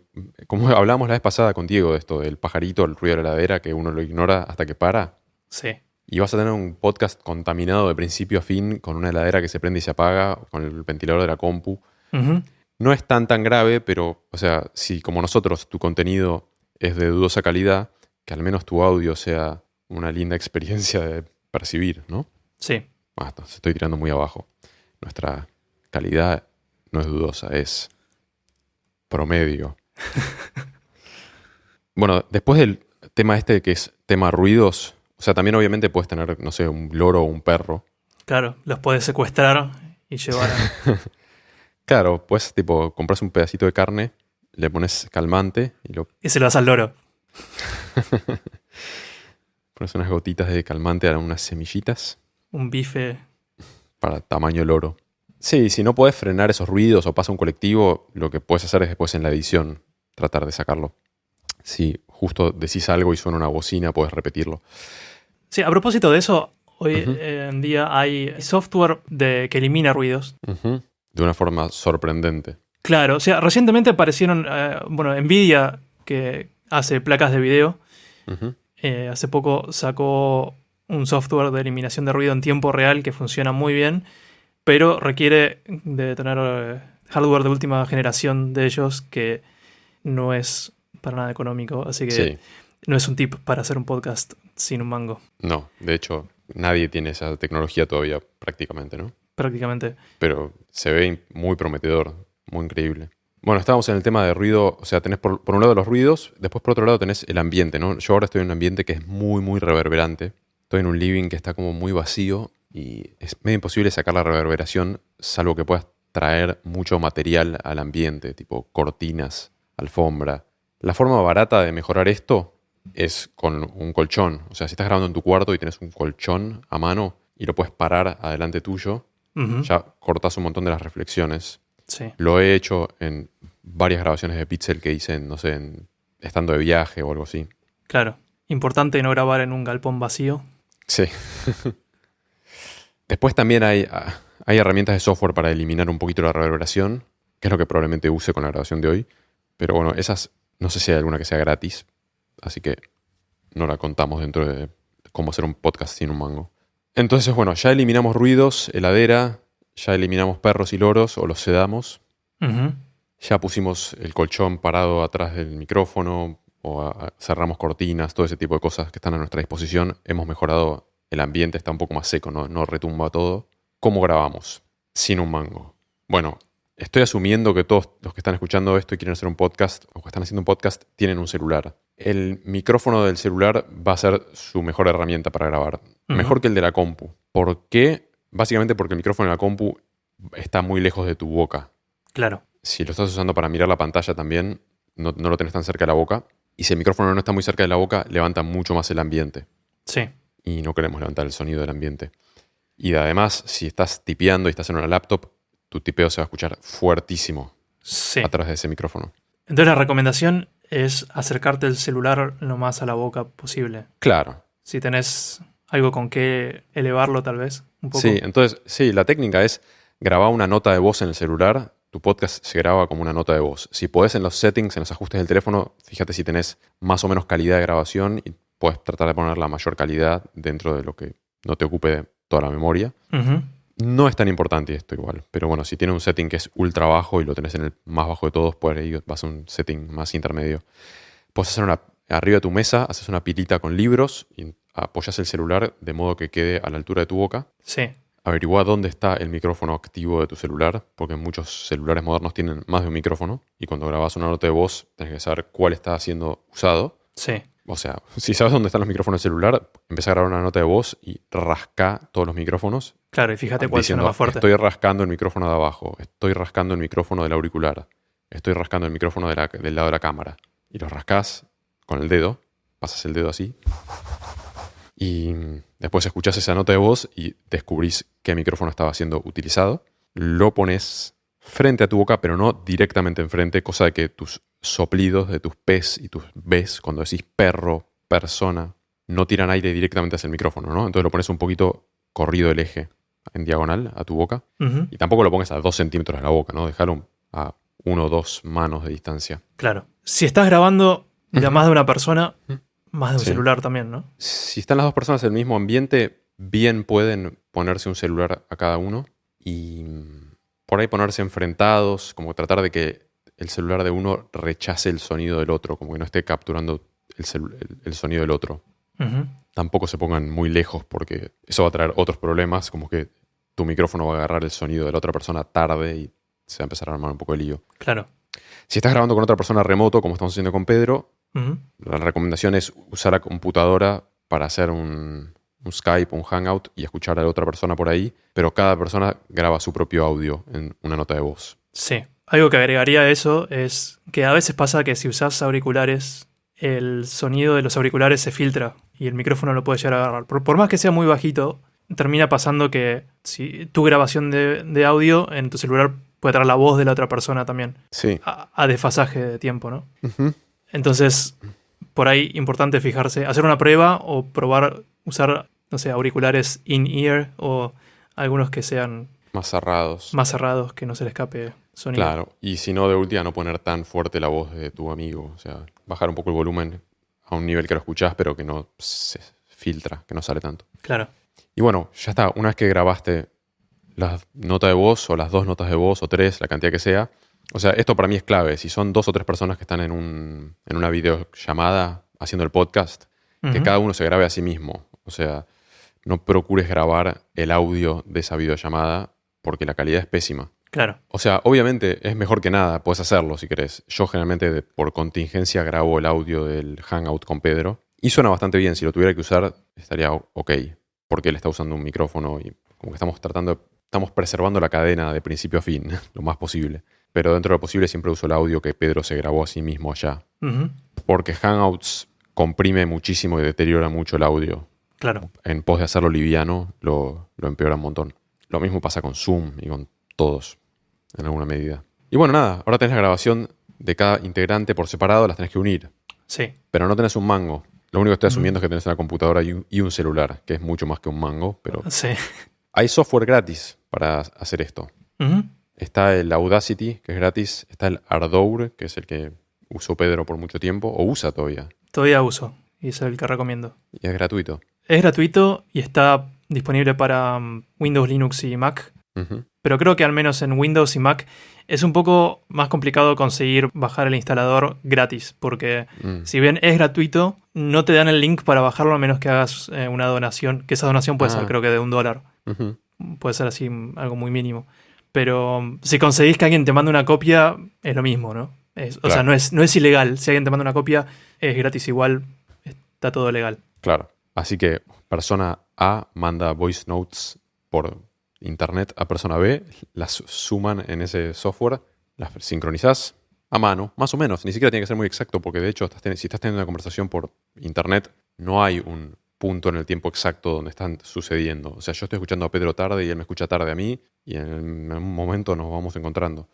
como hablamos la vez pasada con Diego de esto, del pajarito, el ruido de la heladera, que uno lo ignora hasta que para. Sí. Y vas a tener un podcast contaminado de principio a fin, con una heladera que se prende y se apaga, con el ventilador de la compu. Ujú. No es tan grave, pero, o sea, si como nosotros tu contenido es de dudosa calidad, que al menos tu audio sea una linda experiencia de percibir, ¿no? Sí. Basta, se estoy tirando muy abajo. Nuestra calidad no es dudosa, es promedio. Bueno, después del tema este que es tema ruidos, o sea, también obviamente puedes tener, no sé, un loro o un perro. Claro, los puedes secuestrar y llevar a... Claro, pues tipo, compras un pedacito de carne, le pones calmante y y se lo das al loro. pones unas gotitas de calmante a unas semillitas Un bife. para tamaño loro. Sí, si no podés frenar esos ruidos o pasa un colectivo, lo que puedes hacer es después en la edición tratar de sacarlo. Si justo decís algo y suena una bocina, puedes repetirlo. Sí, a propósito de eso, hoy Ujú. en día hay software que elimina ruidos. Ujú. De una forma sorprendente. Claro, o sea, recientemente aparecieron, Nvidia, que hace placas de video, Ujú. hace poco sacó un software de eliminación de ruido en tiempo real que funciona muy bien, pero requiere de tener hardware de última generación de ellos que no es para nada económico, así que Sí, no es un tip para hacer un podcast sin un mango, no, de hecho, nadie tiene esa tecnología todavía prácticamente, ¿no? prácticamente. Pero se ve muy prometedor, muy increíble. Bueno, estábamos en el tema de ruido, o sea, tenés por un lado los ruidos, después por otro lado tenés el ambiente, ¿no? Yo ahora estoy en un ambiente que es muy reverberante. Estoy en un living que está como muy vacío y es medio imposible sacar la reverberación, salvo que puedas traer mucho material al ambiente, tipo cortinas, alfombra. La forma barata de mejorar esto es con un colchón. O sea, si estás grabando en tu cuarto y tenés un colchón a mano y lo puedes parar adelante tuyo, Ujú. ya cortás un montón de las reflexiones. Sí, Lo he hecho en varias grabaciones de Pixel que hice, no sé, estando de viaje o algo así. claro. Importante no grabar en un galpón vacío. Sí. Después también hay herramientas de software para eliminar un poquito la reverberación, que es lo que probablemente use con la grabación de hoy. Pero bueno, esas no sé si hay alguna que sea gratis, así que no la contamos dentro de cómo hacer un podcast sin un mango. Entonces, bueno, ya eliminamos ruidos, heladera, ya eliminamos perros y loros o los sedamos. Ujú. Ya pusimos el colchón parado atrás del micrófono o cerramos cortinas, todo ese tipo de cosas que están a nuestra disposición. Hemos mejorado el ambiente, está un poco más seco, no retumba todo. ¿Cómo grabamos? Sin un mango. Bueno, estoy asumiendo que todos los que están escuchando esto y quieren hacer un podcast o que están haciendo un podcast tienen un celular. El micrófono del celular va a ser su mejor herramienta para grabar. Ujú. Mejor que el de la compu. ¿Por qué? Básicamente porque el micrófono de la compu está muy lejos de tu boca. Claro. Si lo estás usando para mirar la pantalla también, no lo tenés tan cerca de la boca. Y si el micrófono no está muy cerca de la boca, levanta mucho más el ambiente. Sí. Y no queremos levantar el sonido del ambiente. Y además, si estás tipeando y estás en una laptop, tu tipeo se va a escuchar fuertísimo Sí. a través de ese micrófono. Entonces la recomendación es acercarte el celular lo más a la boca posible. Claro, Si tenés algo con que elevarlo tal vez un poco. Sí, entonces, sí, la técnica es grabar una nota de voz en el celular. Tu podcast se graba como una nota de voz. Si podés en los settings, en los ajustes del teléfono, fíjate si tenés más o menos calidad de grabación y puedes tratar de poner la mayor calidad dentro de lo que no te ocupe de toda la memoria. Ujú. No es tan importante esto igual, pero bueno, si tienes un setting que es ultra bajo y lo tenés en el más bajo de todos, pues ahí vas a un setting más intermedio. Puedes hacer arriba de tu mesa, haces una pilita con libros y apoyas el celular de modo que quede a la altura de tu boca. Sí, Averigua dónde está el micrófono activo de tu celular, porque muchos celulares modernos tienen más de un micrófono y cuando grabas una nota de voz tenés que saber cuál está siendo usado. sí, O sea, si sabes dónde están los micrófonos del celular, empieza a grabar una nota de voz y rasca todos los micrófonos. claro, y fíjate cuál suena Diciendo, más fuerte. estoy rascando el micrófono de abajo, estoy rascando el micrófono del auricular, estoy rascando el micrófono del lado de la cámara. Y lo rascas con el dedo, pasas el dedo así, y después escuchás esa nota de voz y descubrís qué micrófono estaba siendo utilizado. Lo pones frente a tu boca, pero no directamente enfrente, cosa de que tus soplidos de tus P's y tus B's, cuando decís perro, persona, no tiran aire directamente hacia el micrófono, ¿no? Entonces lo pones un poquito corrido el eje en diagonal a tu boca. Ujú. Y tampoco lo pongas a 2 centímetros de la boca, ¿no? Déjalo a 1 o 2 manos de distancia. Claro. Si estás grabando de a más de una persona, más de un Sí. celular también, ¿no? Si están las dos personas en el mismo ambiente, bien pueden ponerse un celular a cada uno y por ahí ponerse enfrentados, como tratar de que el celular de uno rechace el sonido del otro, como que no esté capturando el sonido del otro. Ujú. Tampoco se pongan muy lejos porque eso va a traer otros problemas, como que tu micrófono va a agarrar el sonido de la otra persona tarde y se va a empezar a armar un poco de lío. Claro. Si estás grabando con otra persona remoto, como estamos haciendo con Pedro, Ujú. la recomendación es usar la computadora para hacer un Skype, un Hangout y escuchar a la otra persona por ahí, pero cada persona graba su propio audio en una nota de voz. Sí. Algo que agregaría a eso es que a veces pasa que si usas auriculares, el sonido de los auriculares se filtra y el micrófono lo puede llegar a agarrar. Por más que sea muy bajito, termina pasando que si tu grabación de audio en tu celular puede traer la voz de la otra persona también, Sí. a desfasaje de tiempo, ¿no? Ujú. Entonces, por ahí importante fijarse, hacer una prueba o probar usar, no sé, auriculares in-ear o algunos que sean Más cerrados. más cerrados, que no se le escape sonido. Claro. Y si no, de última, no poner tan fuerte la voz de tu amigo. O sea, bajar un poco el volumen a un nivel que lo escuchás, pero que no se filtra, que no sale tanto. Claro. Y bueno, ya está. Una vez que grabaste la nota de voz o las 2 notas de voz o 3, la cantidad que sea. O sea, esto para mí es clave. Si son 2 o 3 personas que están en una videollamada haciendo el podcast, que Ujú. cada uno se grabe a sí mismo. O sea, no procures grabar el audio de esa videollamada porque la calidad es pésima. Claro. O sea, obviamente es mejor que nada, puedes hacerlo si querés. Yo generalmente por contingencia grabo el audio del Hangout con Pedro y suena bastante bien. Si lo tuviera que usar estaría ok, porque él está usando un micrófono y como que estamos preservando la cadena de principio a fin, lo más posible. Pero dentro de lo posible siempre uso el audio que Pedro se grabó a sí mismo allá. Ujú. Porque Hangouts comprime muchísimo y deteriora mucho el audio. Claro. En pos de hacerlo liviano, lo empeora un montón. Lo mismo pasa con Zoom y con todos, en alguna medida. Y bueno, nada, ahora tenés la grabación de cada integrante por separado, las tenés que unir. Sí. Pero no tenés un mango. Lo único que estoy Ujú. asumiendo es que tenés una computadora y un celular, que es mucho más que un mango. Pero Sí. hay software gratis para hacer esto. Ujú. Está el Audacity, que es gratis. Está el Ardour, que es el que usó Pedro por mucho tiempo, o usa todavía. Todavía uso y es el que recomiendo. Y es gratuito. Es gratuito y está disponible para Windows, Linux y Mac. Ujú. Pero creo que al menos en Windows y Mac es un poco más complicado conseguir bajar el instalador gratis, porque Mm. si bien es gratuito, no te dan el link para bajarlo a menos que hagas una donación, que esa donación puede ser Ah. creo que de $1. Ujú. Puede ser así algo muy mínimo. Pero si conseguís que alguien te mande una copia, es lo mismo, ¿no? O sea, Claro. no es ilegal. Si alguien te manda una copia, es gratis igual, está todo legal. Claro. Así que persona A manda voice notes por internet a persona B, las suman en ese software, las sincronizás a mano, más o menos. Ni siquiera tiene que ser muy exacto, porque de hecho, si estás teniendo una conversación por internet, no hay un punto en el tiempo exacto donde están sucediendo. O sea, yo estoy escuchando a Pedro tarde y él me escucha tarde a mí, y en un momento nos vamos encontrando.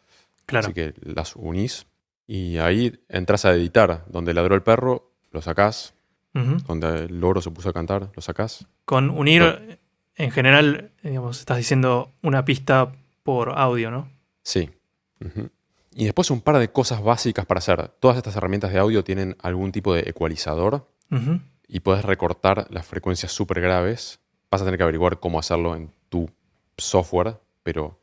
Claro. Así que las unís y ahí entras a editar. Donde ladró el perro, lo sacás, donde el loro se puso a cantar, lo sacás. Con unir, en general, digamos, estás diciendo una pista por audio, ¿no? Sí. Y después un par de cosas básicas para hacer. Todas estas herramientas de audio tienen algún tipo de ecualizador y puedes recortar las frecuencias súper graves. Vas a tener que averiguar cómo hacerlo en tu software, pero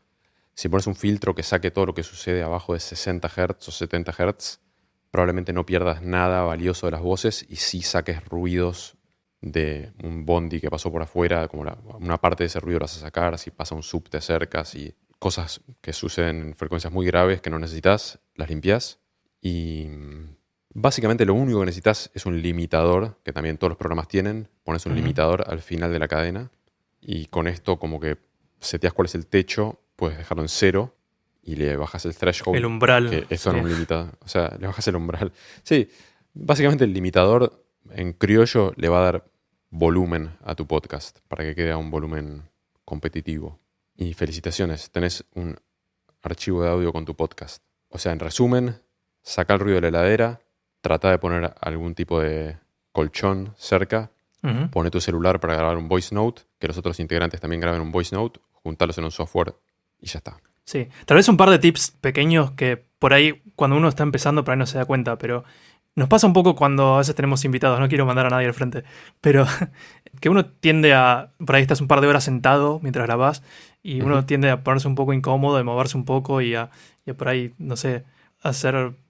si pones un filtro que saque todo lo que sucede abajo de 60 Hz o 70 Hz, probablemente no pierdas nada valioso de las voces y sí saques ruidos de un bondi que pasó por afuera, como una parte de ese ruido lo vas a sacar, si pasa un sub te acercas y cosas que suceden en frecuencias muy graves que no necesitas, las limpias. Y básicamente lo único que necesitas es un limitador, que también todos los programas tienen. Pones un limitador al final de la cadena y con esto como que seteas cuál es el techo, puedes dejarlo en 0 y le bajas el threshold. El umbral. Que esto no es un limitador. O sea, le bajas el umbral. Sí, básicamente el limitador en criollo le va a dar volumen a tu podcast para que quede a un volumen competitivo. Y felicitaciones, tenés un archivo de audio con tu podcast. O sea, en resumen, saca el ruido de la heladera, trata de poner algún tipo de colchón cerca, pone tu celular para grabar un voice note, que los otros integrantes también graben un voice note, juntarlos en un software y ya está. Sí, tal vez un par de tips pequeños que por ahí cuando uno está empezando por ahí no se da cuenta, pero nos pasa un poco cuando a veces tenemos invitados, no quiero mandar a nadie al frente, pero que uno tiende a, por ahí estás un par de horas sentado mientras grabás y uno tiende a ponerse un poco incómodo, de moverse un poco y a por ahí, no sé,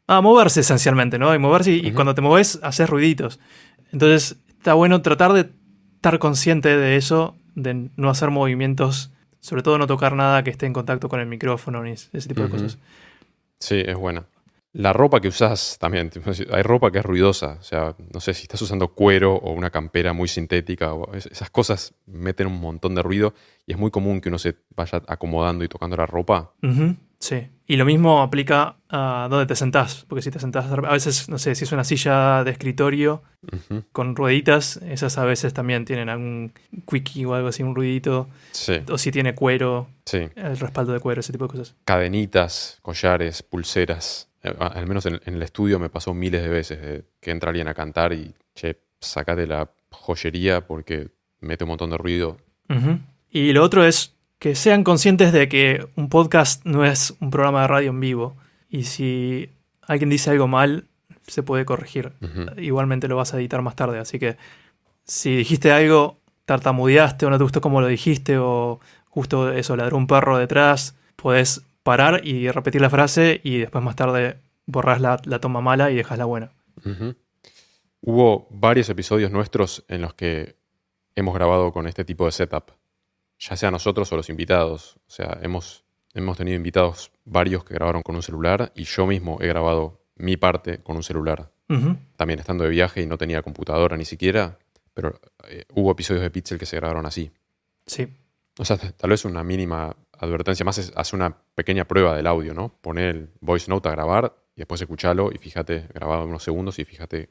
moverse esencialmente, ¿no? Y moverse y cuando te mueves haces ruiditos. Entonces está bueno tratar de estar consciente de eso, de no hacer movimientos, sobre todo no tocar nada que esté en contacto con el micrófono ni ese tipo de cosas. Sí, es buena. La ropa que usás también, hay ropa que es ruidosa, o sea, no sé si estás usando cuero o una campera muy sintética, esas cosas meten un montón de ruido y es muy común que uno se vaya acomodando y tocando la ropa. Sí, y lo mismo aplica a dónde te sentás, porque si te sentás, a veces, no sé, si es una silla de escritorio con rueditas, esas a veces también tienen algún quickie o algo así, un ruidito, o si tiene cuero, el respaldo de cuero, ese tipo de cosas. Cadenitas, collares, pulseras. Al menos en el estudio me pasó miles de veces que entra alguien a cantar y, che, sacate la joyería porque mete un montón de ruido. Y lo otro es que sean conscientes de que un podcast no es un programa de radio en vivo. Y si alguien dice algo mal, se puede corregir. Igualmente lo vas a editar más tarde. Así que si dijiste algo, tartamudeaste o no te gustó cómo lo dijiste o justo eso, ladró un perro detrás, podés parar y repetir la frase y después más tarde borrás la toma mala y dejas la buena. Hubo varios episodios nuestros en los que hemos grabado con este tipo de setup, ya sea nosotros o los invitados. O sea, hemos tenido invitados varios que grabaron con un celular y yo mismo he grabado mi parte con un celular. También estando de viaje y no tenía computadora ni siquiera, pero hubo episodios de Pixel que se grabaron así. Sí. O sea, tal vez una mínima advertencia más es hacer una pequeña prueba del audio, ¿no? Poner el voice note a grabar y después escucharlo y fíjate, grabado unos segundos y fíjate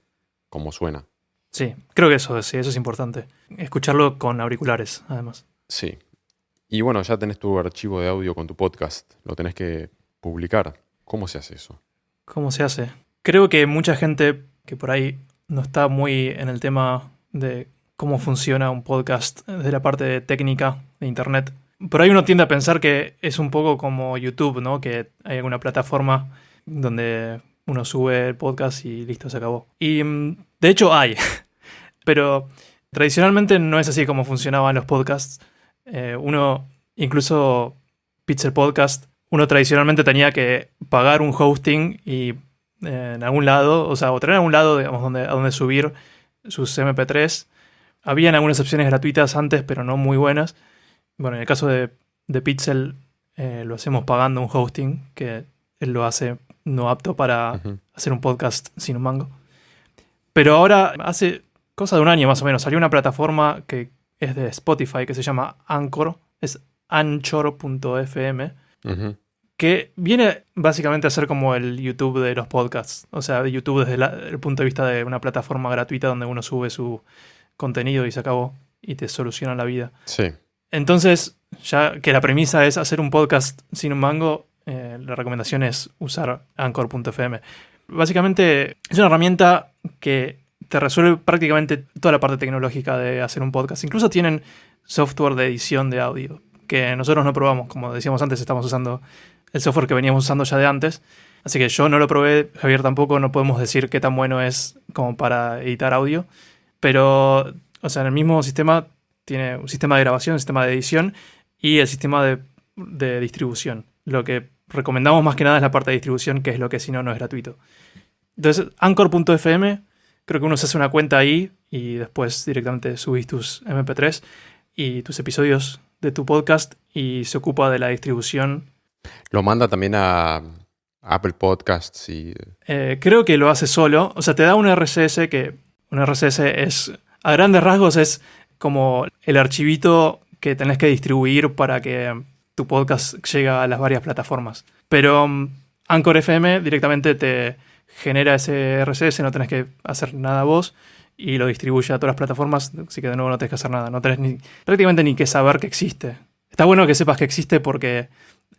cómo suena. Sí, creo que eso es importante. Escucharlo con auriculares, además. Sí. Y bueno, ya tenés tu archivo de audio con tu podcast. Lo tenés que publicar. ¿Cómo se hace eso? ¿Cómo se hace? Creo que mucha gente que por ahí no está muy en el tema de cómo funciona un podcast desde la parte técnica de internet. Por ahí uno tiende a pensar que es un poco como YouTube, ¿no? Que hay alguna plataforma donde uno sube el podcast y listo, se acabó. Y de hecho hay, pero tradicionalmente no es así como funcionaban los podcasts. Uno, incluso Pixel Podcast, uno tradicionalmente tenía que pagar un hosting y en algún lado, o sea, o tener algún lado, digamos, a donde subir sus MP3. Habían algunas opciones gratuitas antes, pero no muy buenas. Bueno, en el caso de Pixel, lo hacemos pagando un hosting, que él lo hace no apto para hacer un podcast sin un mango. Pero ahora, hace cosa de un año más o menos, salió una plataforma que es de Spotify, que se llama Anchor, es anchor.fm, que viene básicamente a ser como el YouTube de los podcasts. O sea, de YouTube desde el punto de vista de una plataforma gratuita donde uno sube su contenido y se acabó y te soluciona la vida. Sí. Entonces, ya que la premisa es hacer un podcast sin un mango, la recomendación es usar Anchor.fm. Básicamente es una herramienta que te resuelve prácticamente toda la parte tecnológica de hacer un podcast. Incluso tienen software de edición de audio, que nosotros no probamos. Como decíamos antes, estamos usando el software que veníamos usando ya de antes. Así que yo no lo probé, Javier tampoco, no podemos decir qué tan bueno es como para editar audio. Pero, o sea, en el mismo sistema tiene un sistema de grabación, un sistema de edición y el sistema de distribución. Lo que recomendamos más que nada es la parte de distribución, que es lo que si no, no es gratuito. Entonces, Anchor.fm, creo que uno se hace una cuenta ahí y después directamente subís tus MP3 y tus episodios de tu podcast y se ocupa de la distribución. Lo manda también a Apple Podcasts y... Creo que lo hace solo. O sea, te da un RSS que... Un RSS es... A grandes rasgos es como el archivito que tenés que distribuir para que tu podcast llegue a las varias plataformas. Pero Anchor FM directamente te genera ese RSS, no tenés que hacer nada vos y lo distribuye a todas las plataformas, así que de nuevo no tenés que hacer nada. No tenés prácticamente ni que saber que existe. Está bueno que sepas que existe porque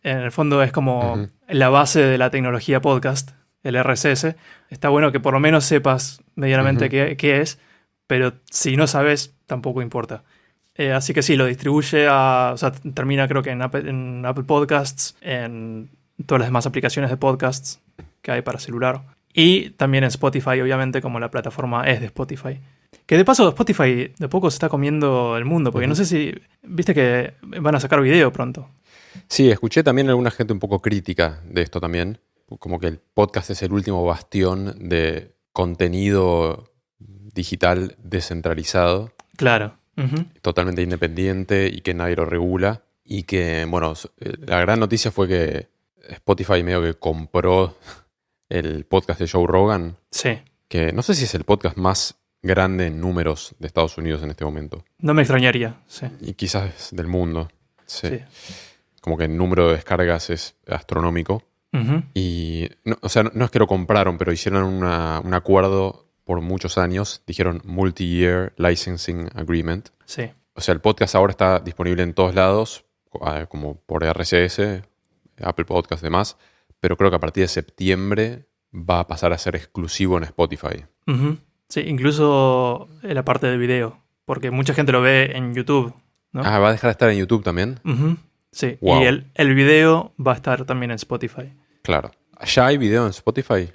en el fondo es como la base de la tecnología podcast, el RSS. Está bueno que por lo menos sepas medianamente qué es, pero si no sabes, tampoco importa. Así que sí, lo distribuye o sea, termina creo que en Apple Podcasts, en todas las demás aplicaciones de podcasts que hay para celular. Y también en Spotify, obviamente, como la plataforma es de Spotify. Que de paso, Spotify de poco se está comiendo el mundo, porque no sé si... Viste que van a sacar video pronto. Sí, escuché también alguna gente un poco crítica de esto también. Como que el podcast es el último bastión de contenido digital descentralizado. Claro. Totalmente independiente y que nadie lo regula. Y que, bueno, la gran noticia fue que Spotify medio que compró el podcast de Joe Rogan. Sí. Que no sé si es el podcast más grande en números de Estados Unidos en este momento. No me extrañaría, sí. Y quizás del mundo. Sí. Sí. Como que el número de descargas es astronómico. Y, no, o sea, no es que lo compraron, pero hicieron un acuerdo por muchos años. Dijeron Multi-Year Licensing Agreement. Sí. O sea, el podcast ahora está disponible en todos lados, como por RSS, Apple Podcasts y demás. Pero creo que a partir de septiembre va a pasar a ser exclusivo en Spotify. Sí, incluso la parte de video, porque mucha gente lo ve en YouTube, ¿no? Ah, ¿va a dejar de estar en YouTube también? Sí, Wow. y el video va a estar también en Spotify. Claro. ¿Ya hay video en Spotify?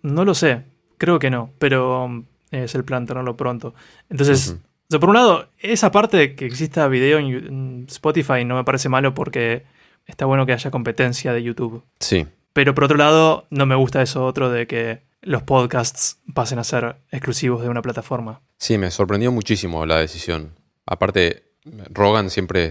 No lo sé, creo que no, pero es el plan tenerlo pronto. Entonces, o sea, por un lado, esa parte de que exista video en Spotify no me parece malo porque está bueno que haya competencia de YouTube. Sí. Pero por otro lado, no me gusta eso otro de que los podcasts pasen a ser exclusivos de una plataforma. Sí, me sorprendió muchísimo la decisión. Aparte, Rogan siempre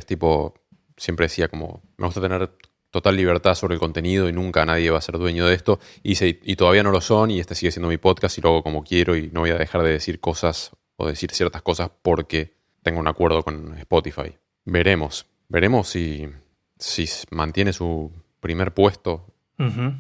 decía como, me gusta tener total libertad sobre el contenido y nunca nadie va a ser dueño de esto. Y todavía no lo son y este sigue siendo mi podcast y lo hago como quiero y no voy a dejar de decir cosas o decir ciertas cosas porque tengo un acuerdo con Spotify. Veremos si mantiene su primer puesto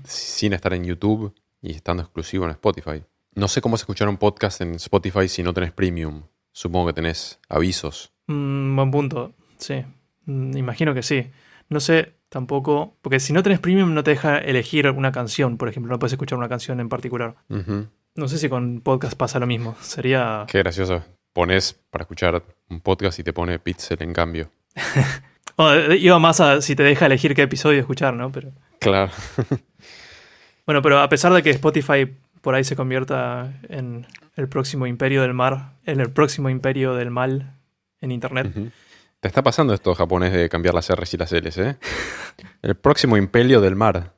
sin estar en YouTube y estando exclusivo en Spotify. No sé cómo es escuchar un podcast en Spotify si no tenés premium. Supongo que tenés avisos. Buen punto, sí. Imagino que sí. No sé tampoco, porque si no tenés premium no te deja elegir una canción, por ejemplo, no puedes escuchar una canción en particular. No sé si con podcast pasa lo mismo. Sería... Qué gracioso. Pones para escuchar un podcast y te pone Pixel en cambio. Iba más a si te deja elegir qué episodio escuchar, ¿no? Pero... Claro. Bueno, pero a pesar de que Spotify por ahí se convierta en el próximo imperio del mar, en el próximo imperio del mal en Internet. Te está pasando esto japonés de cambiar las R's y las L's, ¿eh? El próximo imperio del mar.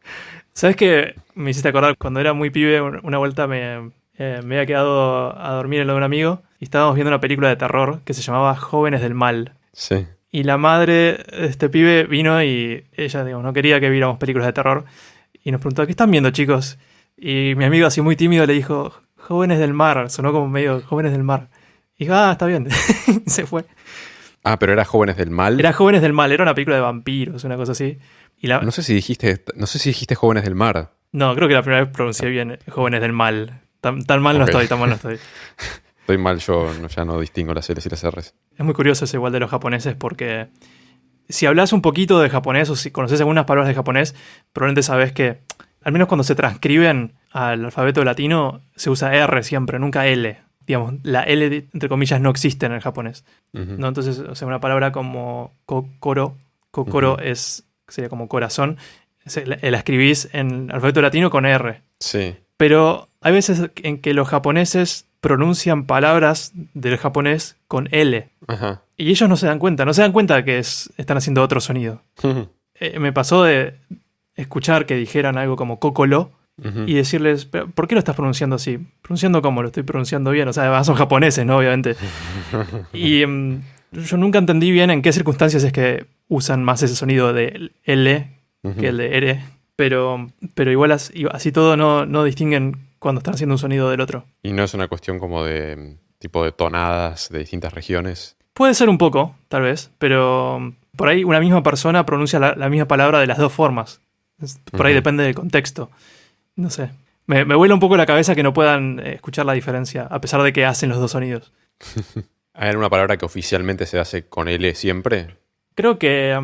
¿Sabes qué? Me hiciste acordar, cuando era muy pibe, una vuelta me había quedado a dormir en lo de un amigo y estábamos viendo una película de terror que se llamaba Jóvenes del Mal. Sí. Y la madre de este pibe vino y ella, digamos, no quería que viéramos películas de terror. Y nos preguntó, ¿qué están viendo, chicos? Y mi amigo, así muy tímido, le dijo, Jóvenes del Mar. Sonó como medio Jóvenes del Mar. Y dijo, está bien. Se fue. Ah, pero era Jóvenes del Mal. Era Jóvenes del Mal, era una película de vampiros, una cosa así. Y No sé si dijiste Jóvenes del Mar. No, creo que la primera vez pronuncié bien Jóvenes del Mal. Tan mal no estoy, tan mal no estoy. Estoy mal, yo ya no distingo las L's y las R's. Es muy curioso eso igual de los japoneses porque si hablas un poquito de japonés o si conoces algunas palabras de japonés, probablemente sabes que, al menos cuando se transcriben al alfabeto latino, se usa R siempre, nunca L. digamos, la L, entre comillas, no existe en el japonés. Ujú. ¿No? Entonces, o sea, una palabra como kokoro sería como corazón, la escribís en alfabeto latino con R. Sí. Pero hay veces en que los japoneses pronuncian palabras del japonés con L. Ajá. Y ellos no se dan cuenta que están haciendo otro sonido. Me pasó de escuchar que dijeran algo como cocolo Ujú. y decirles, "¿Pero ¿por qué lo estás pronunciando así? ¿Pronunciando cómo? Lo estoy pronunciando bien". O sea, además son japoneses, ¿no? Obviamente. Y yo nunca entendí bien en qué circunstancias es que usan más ese sonido de L Ujú. que el de R. Pero igual así todo no distinguen cuando están haciendo un sonido del otro. Y no es una cuestión como de tipo de tonadas de distintas regiones. Puede ser un poco, tal vez, pero por ahí una misma persona pronuncia la misma palabra de las dos formas. Por ahí Ujú. depende del contexto. No sé. Me vuela un poco la cabeza que no puedan escuchar la diferencia, a pesar de que hacen los dos sonidos. ¿Hay alguna palabra que oficialmente se hace con L siempre? Creo que,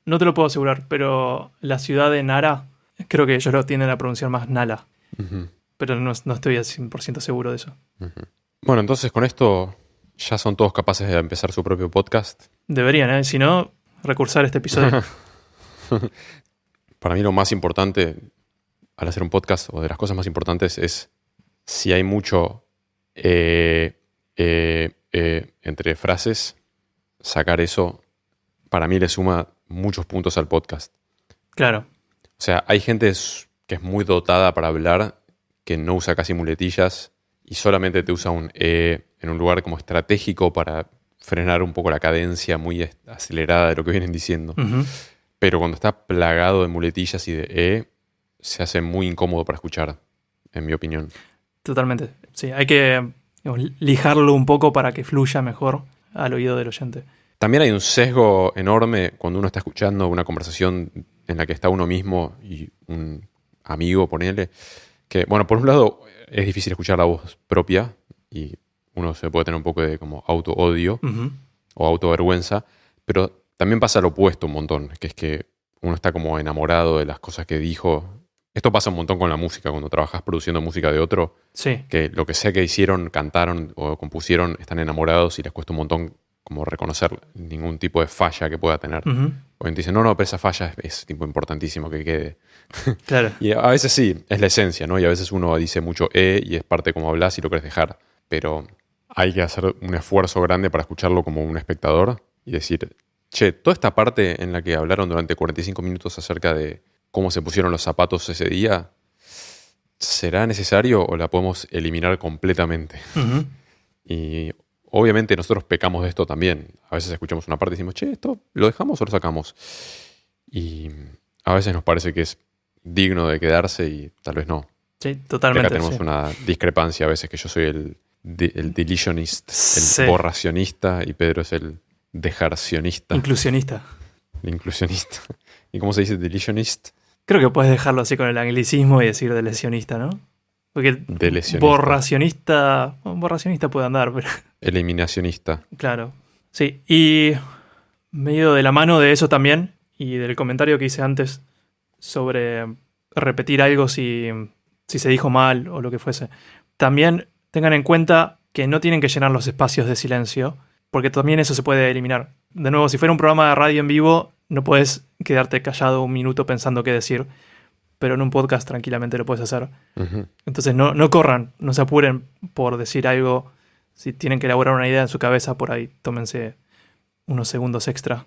no te lo puedo asegurar, pero la ciudad de Nara, creo que ellos lo tienden a pronunciar más Nala. Ujú. Pero no estoy al 100% seguro de eso. Ujú. Bueno, entonces con esto ya son todos capaces de empezar su propio podcast. Deberían, ¿eh? Si no, recursar este episodio. Para mí lo más importante al hacer un podcast, o de las cosas más importantes, es si hay mucho entre frases, sacar eso, para mí le suma muchos puntos al podcast. Claro. O sea, hay gente que es muy dotada para hablar, que no usa casi muletillas y solamente te usa un en un lugar como estratégico para frenar un poco la cadencia muy acelerada de lo que vienen diciendo. Ujú. Pero cuando está plagado de muletillas y de se hace muy incómodo para escuchar, en mi opinión. Totalmente. Sí, hay que, digamos, lijarlo un poco para que fluya mejor al oído del oyente. También hay un sesgo enorme cuando uno está escuchando una conversación en la que está uno mismo y un amigo, ponele, que, bueno, por un lado es difícil escuchar la voz propia y uno se puede tener un poco de como auto-odio Ujú. o autovergüenza, pero también pasa lo opuesto un montón, que es que uno está como enamorado de las cosas que dijo. Esto pasa un montón con la música, cuando trabajas produciendo música de otro, Sí. que lo que sea que hicieron, cantaron o compusieron, están enamorados y les cuesta un montón como reconocer ningún tipo de falla que pueda tener. Ujú. O dicen, no, pero esa falla es tipo importantísimo que quede. Claro. Y a veces sí, es la esencia, ¿no? Y a veces uno dice mucho y es parte de cómo hablas y lo querés dejar. Pero hay que hacer un esfuerzo grande para escucharlo como un espectador y decir, che, toda esta parte en la que hablaron durante 45 minutos acerca de cómo se pusieron los zapatos ese día, ¿será necesario o la podemos eliminar completamente? Ujú. Y obviamente nosotros pecamos de esto también. A veces escuchamos una parte y decimos, che, ¿esto lo dejamos o lo sacamos? Y a veces nos parece que es digno de quedarse y tal vez no. Sí, Y acá totalmente. tenemos Sí. una discrepancia a veces, que yo soy el deletionist, Sí. el borracionista, y Pedro es el dejarcionista, Inclusionista. el inclusionista. ¿Y cómo se dice deletionist? Creo que puedes dejarlo así con el anglicismo y decir de lesionista, ¿no? Porque Delecionista. borracionista puede andar, pero Eliminacionista. claro. Sí, y medio de la mano de eso también, y del comentario que hice antes sobre repetir algo si se dijo mal o lo que fuese. También tengan en cuenta que no tienen que llenar los espacios de silencio, porque también eso se puede eliminar. De nuevo, si fuera un programa de radio en vivo, no puedes quedarte callado un minuto pensando qué decir, pero en un podcast tranquilamente lo puedes hacer. Ujú. Entonces no corran, no se apuren por decir algo. Si tienen que elaborar una idea en su cabeza, por ahí tómense unos segundos extra.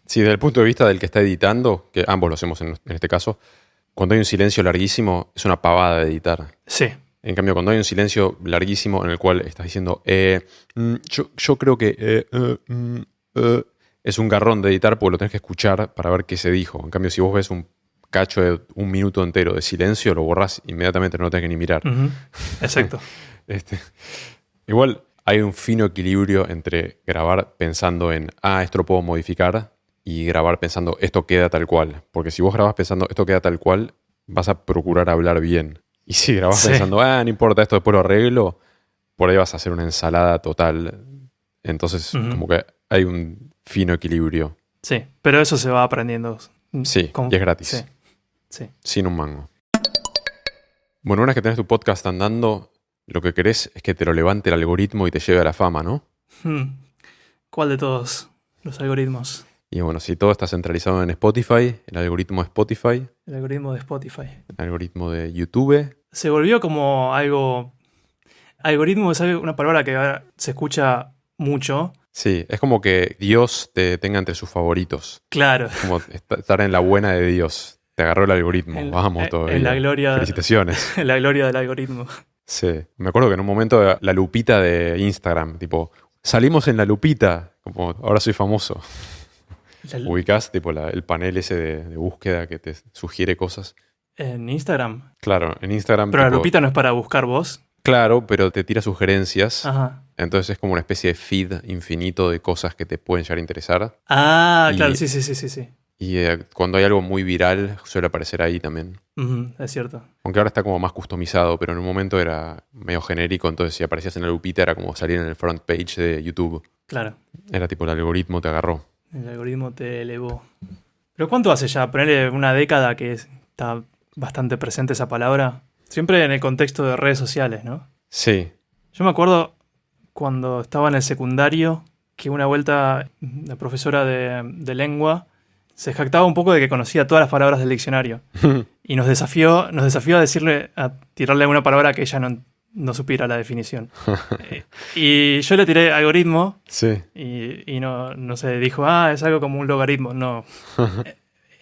Sí, desde el punto de vista del que está editando, que ambos lo hacemos en este caso, cuando hay un silencio larguísimo, es una pavada de editar. Sí, En cambio, cuando hay un silencio larguísimo en el cual estás diciendo, yo creo que es un garrón de editar porque lo tenés que escuchar para ver qué se dijo. En cambio, si vos ves un cacho de un minuto entero de silencio, lo borrás inmediatamente, no lo tenés que ni mirar. ujú, exacto. Igual hay un fino equilibrio entre grabar pensando en, esto lo puedo modificar, y grabar pensando, esto queda tal cual. Porque si vos grabás pensando, esto queda tal cual, vas a procurar hablar bien. Y si grabás Sí. pensando, no importa, esto después lo arreglo, por ahí vas a hacer una ensalada total. Entonces, Ujú. como que hay un fino equilibrio. Sí, pero eso se va aprendiendo. Sí, y es gratis. Sí, sí. Sin un mango. Bueno, una vez que tenés tu podcast andando, lo que querés es que te lo levante el algoritmo y te lleve a la fama, ¿no? ¿Cuál de todos los algoritmos? Y bueno, si todo está centralizado en Spotify, el algoritmo de Spotify, El algoritmo de Spotify. el algoritmo de YouTube. Se volvió como algo... Algoritmo es una palabra que ahora se escucha mucho. Sí, es como que Dios te tenga entre sus favoritos. Claro. Como estar en la buena de Dios. Te agarró el algoritmo. Vamos todavía. En la gloria... Felicitaciones. En la gloria del algoritmo. Sí. Me acuerdo que en un momento la lupita de Instagram, tipo, salimos en la lupita. Como, ahora soy famoso. ¿Ubicás? Tipo el panel ese de búsqueda que te sugiere cosas. ¿En Instagram? Claro, en Instagram. Pero tipo, la lupita no es para buscar vos. Claro, pero te tira sugerencias. Ajá. Entonces es como una especie de feed infinito de cosas que te pueden llegar a interesar. Ah, Y- claro, sí. Y cuando hay algo muy viral, suele aparecer ahí también. Es cierto. Aunque ahora está como más customizado, pero en un momento era medio genérico, entonces si aparecías en la lupita era como salir en el front page de YouTube. Claro. Era tipo el algoritmo te agarró. El algoritmo te elevó. ¿Pero cuánto hace ya? Ponerle una década que está bastante presente esa palabra. Siempre en el contexto de redes sociales, ¿no? Sí. Yo me acuerdo cuando estaba en el secundario que una vuelta la profesora de lengua se jactaba un poco de que conocía todas las palabras del diccionario. Y nos desafió a decirle, a tirarle una palabra que ella no supiera la definición. Y yo le tiré algoritmo Sí. y no sé, dijo, es algo como un logaritmo. No.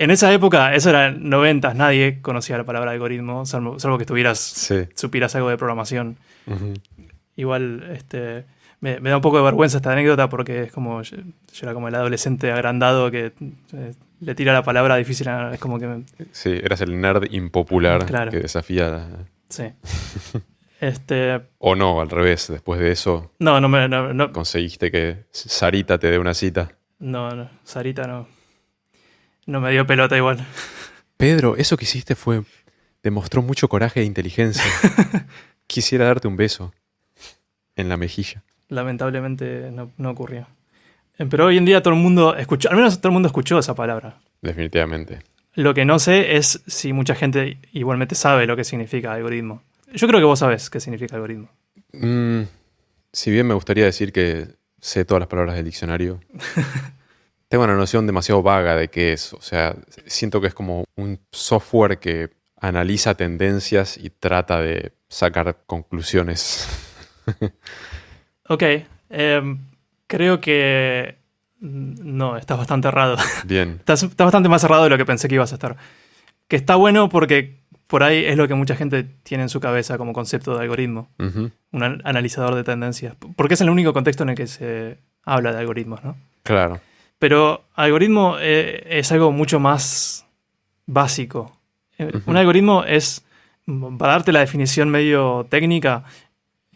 En esa época, eso era 90s, nadie conocía la palabra algoritmo, salvo que Sí. supieras algo de programación. Ujú. Igual, me da un poco de vergüenza esta anécdota porque es como, yo era como el adolescente agrandado que le tira la palabra difícil, es como que, Sí, eras el nerd impopular Claro. que desafía. sí. O no, al revés. Después de eso, No, conseguiste que Sarita te dé una cita. Sarita no me dio pelota igual. Pedro, eso que hiciste demostró mucho coraje e inteligencia. Quisiera darte un beso en la mejilla. Lamentablemente no ocurrió. Pero hoy en día todo el mundo escuchó, al menos todo el mundo escuchó esa palabra. Definitivamente. Lo que no sé es si mucha gente igualmente sabe lo que significa algoritmo. Yo creo que vos sabés qué significa algoritmo. Si bien me gustaría decir que sé todas las palabras del diccionario, tengo una noción demasiado vaga de qué es. O sea, siento que es como un software que analiza tendencias y trata de sacar conclusiones. Ok, creo que no, estás bastante errado. Bien. Estás bastante más errado de lo que pensé que ibas a estar. Que está bueno porque por ahí es lo que mucha gente tiene en su cabeza como concepto de algoritmo. Ujú. Un analizador de tendencias. Porque es el único contexto en el que se habla de algoritmos, ¿no? Claro. Pero algoritmo es algo mucho más básico. Un algoritmo es, para darte la definición medio técnica,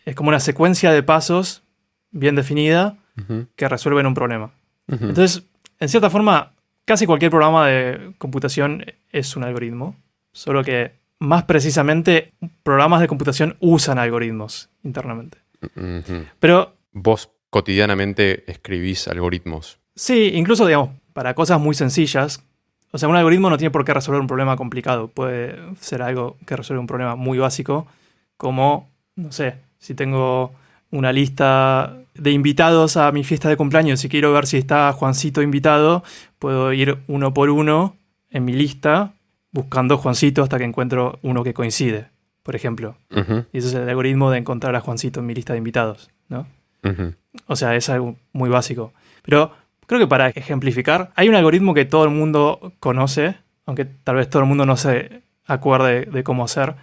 es como una secuencia de pasos bien definida Ujú. que resuelven un problema. Ujú. Entonces, en cierta forma, casi cualquier programa de computación es un algoritmo, solo que más precisamente programas de computación usan algoritmos internamente. Ujú. Pero Vos cotidianamente escribís algoritmos. sí, incluso, digamos, para cosas muy sencillas. O sea, un algoritmo no tiene por qué resolver un problema complicado. Puede ser algo que resuelve un problema muy básico, como, no sé, si tengo una lista de invitados a mi fiesta de cumpleaños y quiero ver si está Juancito invitado, puedo ir uno por uno en mi lista buscando Juancito hasta que encuentro uno que coincide, por ejemplo. Ujú. Y ese es el algoritmo de encontrar a Juancito en mi lista de invitados, ¿no? Ujú. O sea, es algo muy básico. Pero creo que para ejemplificar, hay un algoritmo que todo el mundo conoce, aunque tal vez todo el mundo no se acuerde de cómo hacer.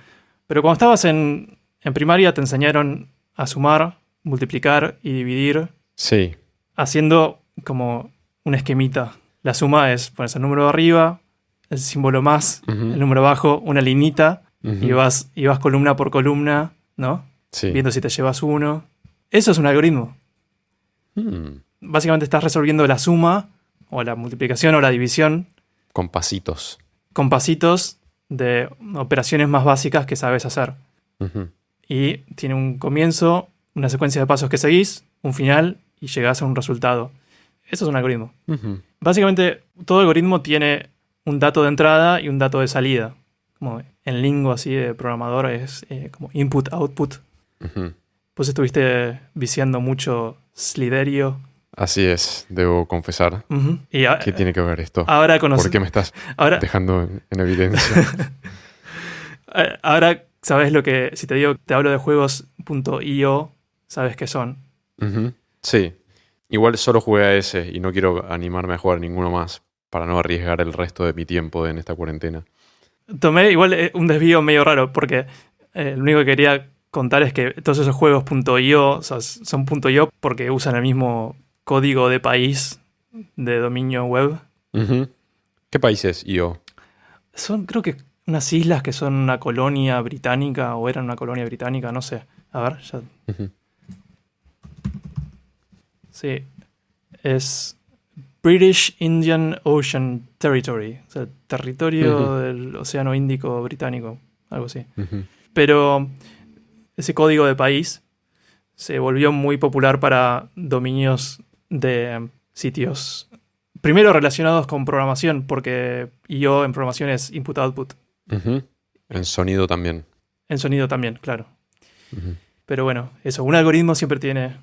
Pero cuando estabas en primaria te enseñaron a sumar, multiplicar y dividir Sí. haciendo como un esquemita. La suma es pones el número arriba, el símbolo más, Ujú. el número abajo, una linita, Ujú. y vas columna por columna, ¿no? Sí. Viendo si te llevas uno. Eso es un algoritmo. Mm. Básicamente estás resolviendo la suma, o la multiplicación o la división, Con pasitos. con pasitos de operaciones más básicas que sabes hacer. Ujú. Y tiene un comienzo, una secuencia de pasos que seguís, un final y llegás a un resultado. Eso es un algoritmo. Ujú. Básicamente, todo algoritmo tiene un dato de entrada y un dato de salida. Como en lingo así de programador es como input-output. Ujú. Vos estuviste viciando mucho Sliderio. Así es, debo confesar. Ujú. ¿Qué tiene que ver esto? Ahora ¿Por qué me estás ahora, dejando en evidencia? ahora sabes lo que, si te digo, te hablo de juegos.io, sabes qué son. Ujú. Sí. Igual solo jugué a ese y no quiero animarme a jugar ninguno más para no arriesgar el resto de mi tiempo en esta cuarentena. Tomé igual un desvío medio raro, porque lo único que quería contar es que todos esos juegos.io, o sea, son .io porque usan el mismo código de país de dominio web. Ujú. ¿Qué países, IO? Son, creo que, unas islas que son una colonia británica, o eran una colonia británica, no sé. A ver, ya. Ujú. Sí. Es British Indian Ocean Territory. O sea, territorio Ujú. del Océano Índico británico. Algo así. Ujú. Pero ese código de país se volvió muy popular para dominios de sitios. Primero relacionados con programación, porque IO en programación es input-output. Ujú. En sonido también. En sonido también, claro. Ujú. Pero bueno, eso, un algoritmo siempre tiene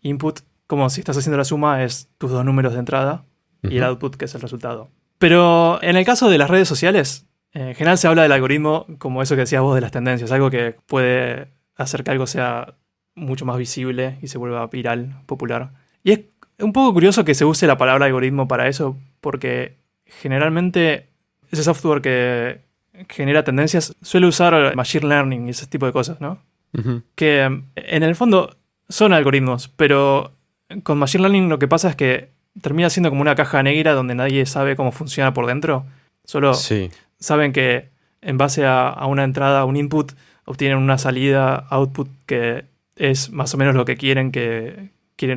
input, como si estás haciendo la suma, es tus dos números de entrada y el Ujú. output, que es el resultado. Pero en el caso de las redes sociales, en general se habla del algoritmo como eso que decías vos de las tendencias, algo que puede hacer que algo sea mucho más visible y se vuelva viral, popular. Y es un poco curioso que se use la palabra algoritmo para eso, porque generalmente ese software que genera tendencias suele usar machine learning y ese tipo de cosas, ¿no? Ujú. Que en el fondo son algoritmos, pero con Machine Learning lo que pasa es que termina siendo como una caja negra donde nadie sabe cómo funciona por dentro. Solo Sí. saben que en base a una entrada, a un input, obtienen una salida, output, que es más o menos lo que quieren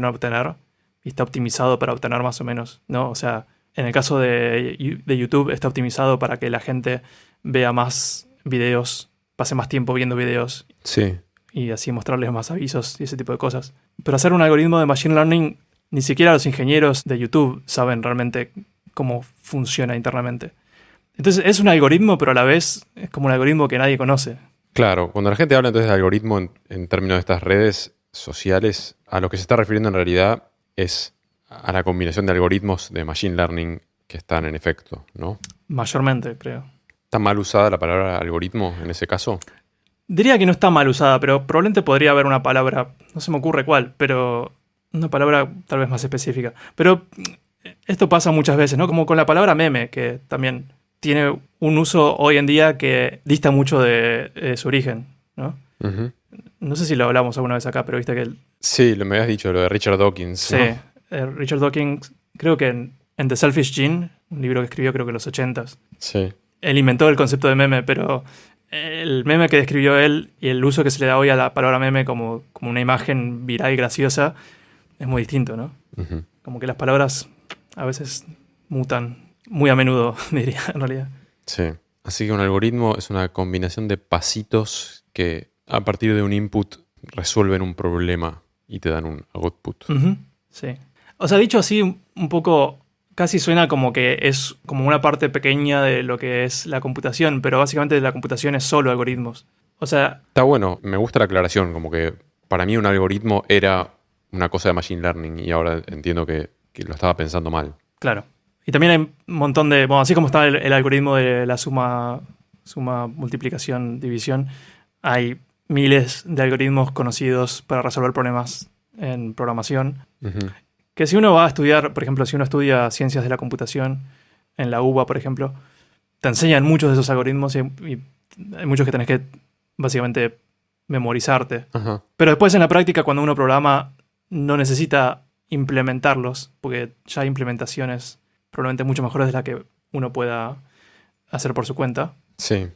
obtener. Y está optimizado para obtener más o menos, ¿no? O sea, en el caso de YouTube está optimizado para que la gente vea más videos, pase más tiempo viendo videos Sí. y así mostrarles más avisos y ese tipo de cosas. Pero hacer un algoritmo de Machine Learning, ni siquiera los ingenieros de YouTube saben realmente cómo funciona internamente. Entonces es un algoritmo, pero a la vez es como un algoritmo que nadie conoce. Claro, cuando la gente habla entonces de algoritmo en términos de estas redes sociales, a lo que se está refiriendo en realidad es a la combinación de algoritmos de machine learning que están en efecto, ¿no? Mayormente, creo. ¿Está mal usada la palabra algoritmo en ese caso? Diría que no está mal usada, pero probablemente podría haber una palabra, no se me ocurre cuál, pero una palabra tal vez más específica. Pero esto pasa muchas veces, ¿no? Como con la palabra meme, que también tiene un uso hoy en día que dista mucho de su origen, ¿no? Ujú. No sé si lo hablamos alguna vez acá, pero viste que Sí, me habías dicho, lo de Richard Dawkins, sí, ¿no? Richard Dawkins, creo que en The Selfish Gene, un libro que escribió creo que en los 80s, Sí. él inventó el concepto de meme, pero el meme que describió él y el uso que se le da hoy a la palabra meme como una imagen viral y graciosa es muy distinto, ¿no? Ujú. Como que las palabras a veces mutan muy a menudo, diría, en realidad. Sí. Así que un algoritmo es una combinación de pasitos que a partir de un input resuelven un problema y te dan un output. Ujú, sí. O sea, dicho así, un poco, casi suena como que es como una parte pequeña de lo que es la computación, pero básicamente la computación es solo algoritmos. O sea, Está bueno, me gusta la aclaración, como que para mí un algoritmo era una cosa de machine learning y ahora entiendo que lo estaba pensando mal. claro. Y también hay un montón de, bueno, así como está el algoritmo de la suma, multiplicación, división, hay miles de algoritmos conocidos para resolver problemas en programación. Ujú. Que si uno va a estudiar, por ejemplo, si uno estudia ciencias de la computación en la UBA, por ejemplo, te enseñan muchos de esos algoritmos y hay muchos que tenés que básicamente memorizarte. Ajá. Pero después en la práctica, cuando uno programa, no necesita implementarlos, porque ya hay implementaciones probablemente mucho mejores de las que uno pueda hacer por su cuenta. Sí.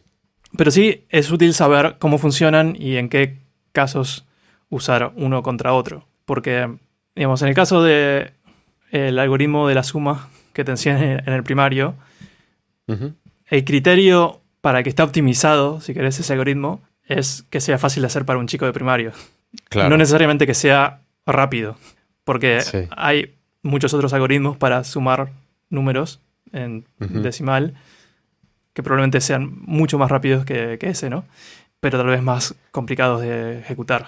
Pero sí es útil saber cómo funcionan y en qué casos usar uno contra otro. Porque, digamos, en el caso de el algoritmo de la suma que te enseñan en el primario, Ujú. el criterio para que esté optimizado, si querés, ese algoritmo, es que sea fácil de hacer para un chico de primario. Claro. No necesariamente que sea rápido, porque Sí. hay muchos otros algoritmos para sumar números en Ujú. decimal que probablemente sean mucho más rápidos que ese, ¿no? pero tal vez más complicados de ejecutar.